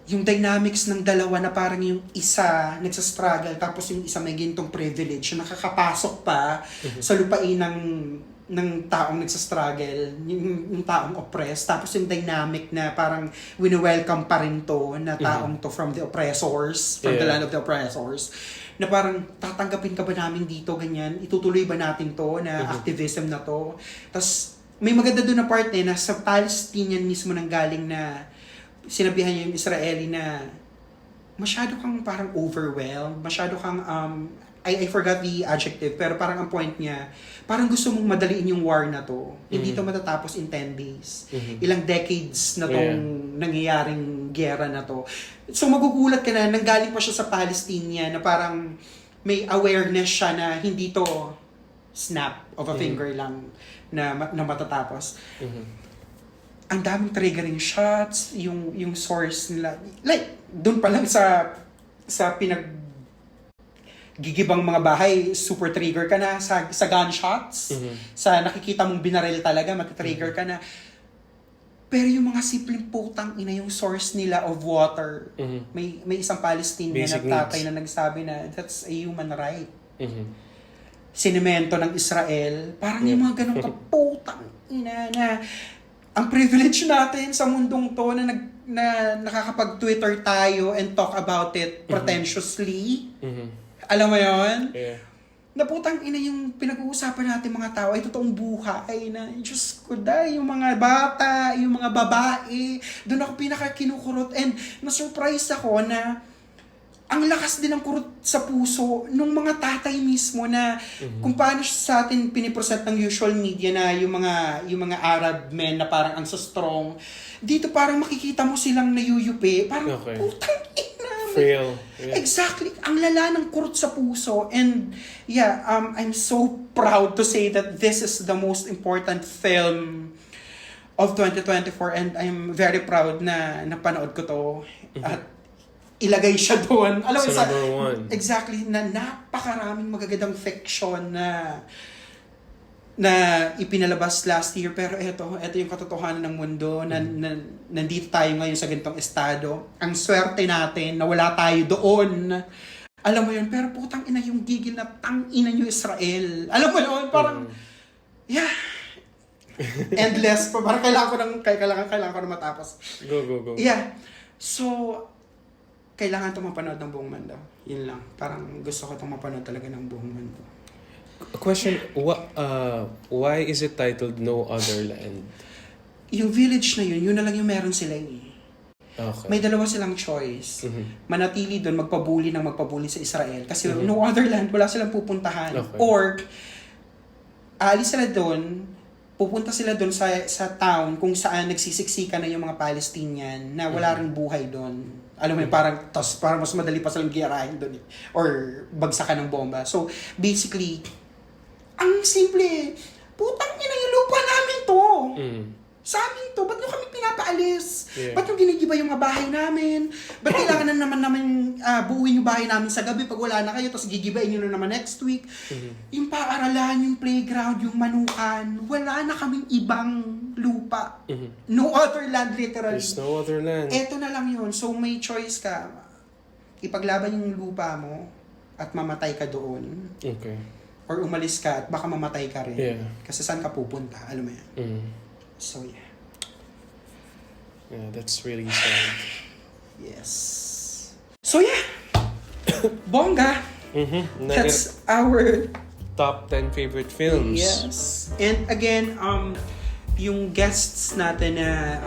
Speaker 1: Yung dynamics ng dalawa na parang yung isa nagsastruggle, tapos yung isa may gintong privilege, na nakakapasok pa sa lupain ng taong nagsastruggle, yung taong oppressed, tapos yung dynamic na parang wini-welcome pa rin to na taong to from the oppressors, from the land of the oppressors, na parang tatanggapin ka ba namin dito, ganyan, itutuloy ba natin to, na activism na to. Tapos may maganda doon na part na sa Palestinian mismo nang galing na sinabihan niya yung Israeli na masyado kang parang overwhelmed, masyado kang I forgot the adjective, pero parang ang point niya, parang gusto mong madaliin yung war na to. Hindi to matatapos in 10 days. Ilang decades na tong nangyayaring gera na to. So magugulat ka na, nanggaling pa siya sa Palestine na parang may awareness siya na hindi to snap of a finger lang na matatapos. Ang daming triggering shots, yung source nila. Like, doon pa lang sa gigibang mga bahay, super trigger ka na sa gunshots. Sa nakikita mong binaril talaga, matitrigger ka na. Pero yung mga simpleng putang ina, yung source nila of water. May isang Palestinian na tatay na nagsabi na that's a human right. Sinemento ng Israel. Parang yung mga ganun kaputang ina na ang privilege natin sa mundong to na nakakapag-Twitter tayo and talk about it pretentiously. Alam mo yun?
Speaker 2: Yeah.
Speaker 1: Naputang ina yung pinag-uusapan natin mga tao ay totoong buhay na, Diyos ko dahil, yung mga bata, yung mga babae, doon ako pinaka-kinukurot and na-surprise ako na ang lakas din ng kurot sa puso nung mga tatay mismo na kung paano sa atin pinipresent ng usual media na yung mga Arab men na parang ang so strong, dito parang makikita mo silang nayuyupi, parang putang ina.
Speaker 2: Frail. Yeah.
Speaker 1: Exactly. Ang lala ng kurot sa puso. And yeah, I'm so proud to say that this is the most important film of 2024 and I'm very proud na napanood ko to. At ilagay siya doon. Alam mo,
Speaker 2: sa number 1.
Speaker 1: Exactly, na napakaraming magagandang fiction na ipinalabas last year. Pero ito yung katotohanan ng mundo na nandito tayo ngayon sa ganitong estado. Ang swerte natin na wala tayo doon. Alam mo yun, pero putang ina yung gigil na tang ina nyo Israel. Alam mo yun, parang, yeah. Endless pa. Parang kailangan ko na matapos.
Speaker 2: Go.
Speaker 1: Yeah. So, kailangan itong mapanood ng buong mundo. Yun lang. Parang gusto ko itong mapanood talaga ng buong mundo.
Speaker 2: Question, why is it titled No Other Land?
Speaker 1: Yung village na yun na lang yung meron sila eh.
Speaker 2: Okay.
Speaker 1: May dalawa silang choice. Manatili doon, magpabuli sa Israel. Kasi no other land, wala silang pupuntahan.
Speaker 2: Okay.
Speaker 1: Or, alis sila doon, pupunta sila doon sa town kung saan nagsisiksikan na yung mga Palestinian na wala ring buhay doon. Alam mo yun, parang mas madali pa silang giyarahin doon or bagsakan ng bomba. So, basically, ang simple, putang ina yung lupa namin to. Sa amin to, ba't nyo kami pinapaalis?
Speaker 2: Yeah.
Speaker 1: Ba't nyo ginigiba yung mga bahay namin? Ba't kailangan na namin buuin yung bahay namin sa gabi pag wala na kayo, tapos gigibain nyo na naman next week? Yung paaralan, yung playground, yung manukan, wala na kaming ibang lupa. No other land, literally.
Speaker 2: There's no other land.
Speaker 1: Eto na lang yun. So may choice ka. Ipaglaban yung lupa mo at mamatay ka doon.
Speaker 2: Okay.
Speaker 1: Or umalis ka at baka mamatay ka rin.
Speaker 2: Yeah.
Speaker 1: Kasi saan ka pupunta? Alam mo yan. So yeah.
Speaker 2: Yeah, that's really sad.
Speaker 1: Yes. So yeah. Bongga. That's our
Speaker 2: top 10 favorite films.
Speaker 1: Yes. And again, yung guests natin na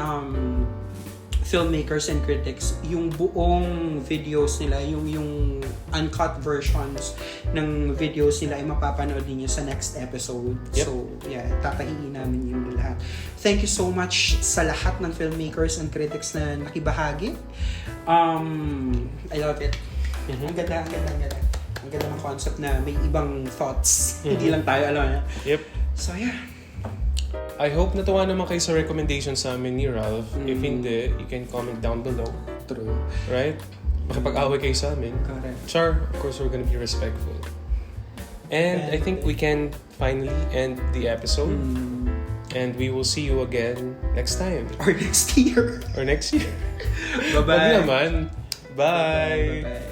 Speaker 1: filmmakers and critics, yung buong videos nila, yung uncut versions ng videos nila ay mapapanood ninyo sa next episode.
Speaker 2: Yep.
Speaker 1: So, yeah, tatahiin namin yung lahat. Thank you so much sa lahat ng filmmakers and critics na nakibahagi. I love it. Ang ganda. Ang ganda ng concept na may ibang thoughts. Hindi lang tayo alam.
Speaker 2: Yep.
Speaker 1: So, yeah.
Speaker 2: I hope natuwa naman kayo sa recommendation sa amin ni Ralph. If hindi, you can comment down below.
Speaker 1: True.
Speaker 2: Right? Makipag-away kayo sa amin.
Speaker 1: Correct.
Speaker 2: Char, of course, we're gonna be respectful. And I think we can finally end the episode. And we will see you again next time.
Speaker 1: Or next year.
Speaker 2: Or next year.
Speaker 1: Bye-bye.
Speaker 2: Wag naman. Bye!
Speaker 1: Bye-bye.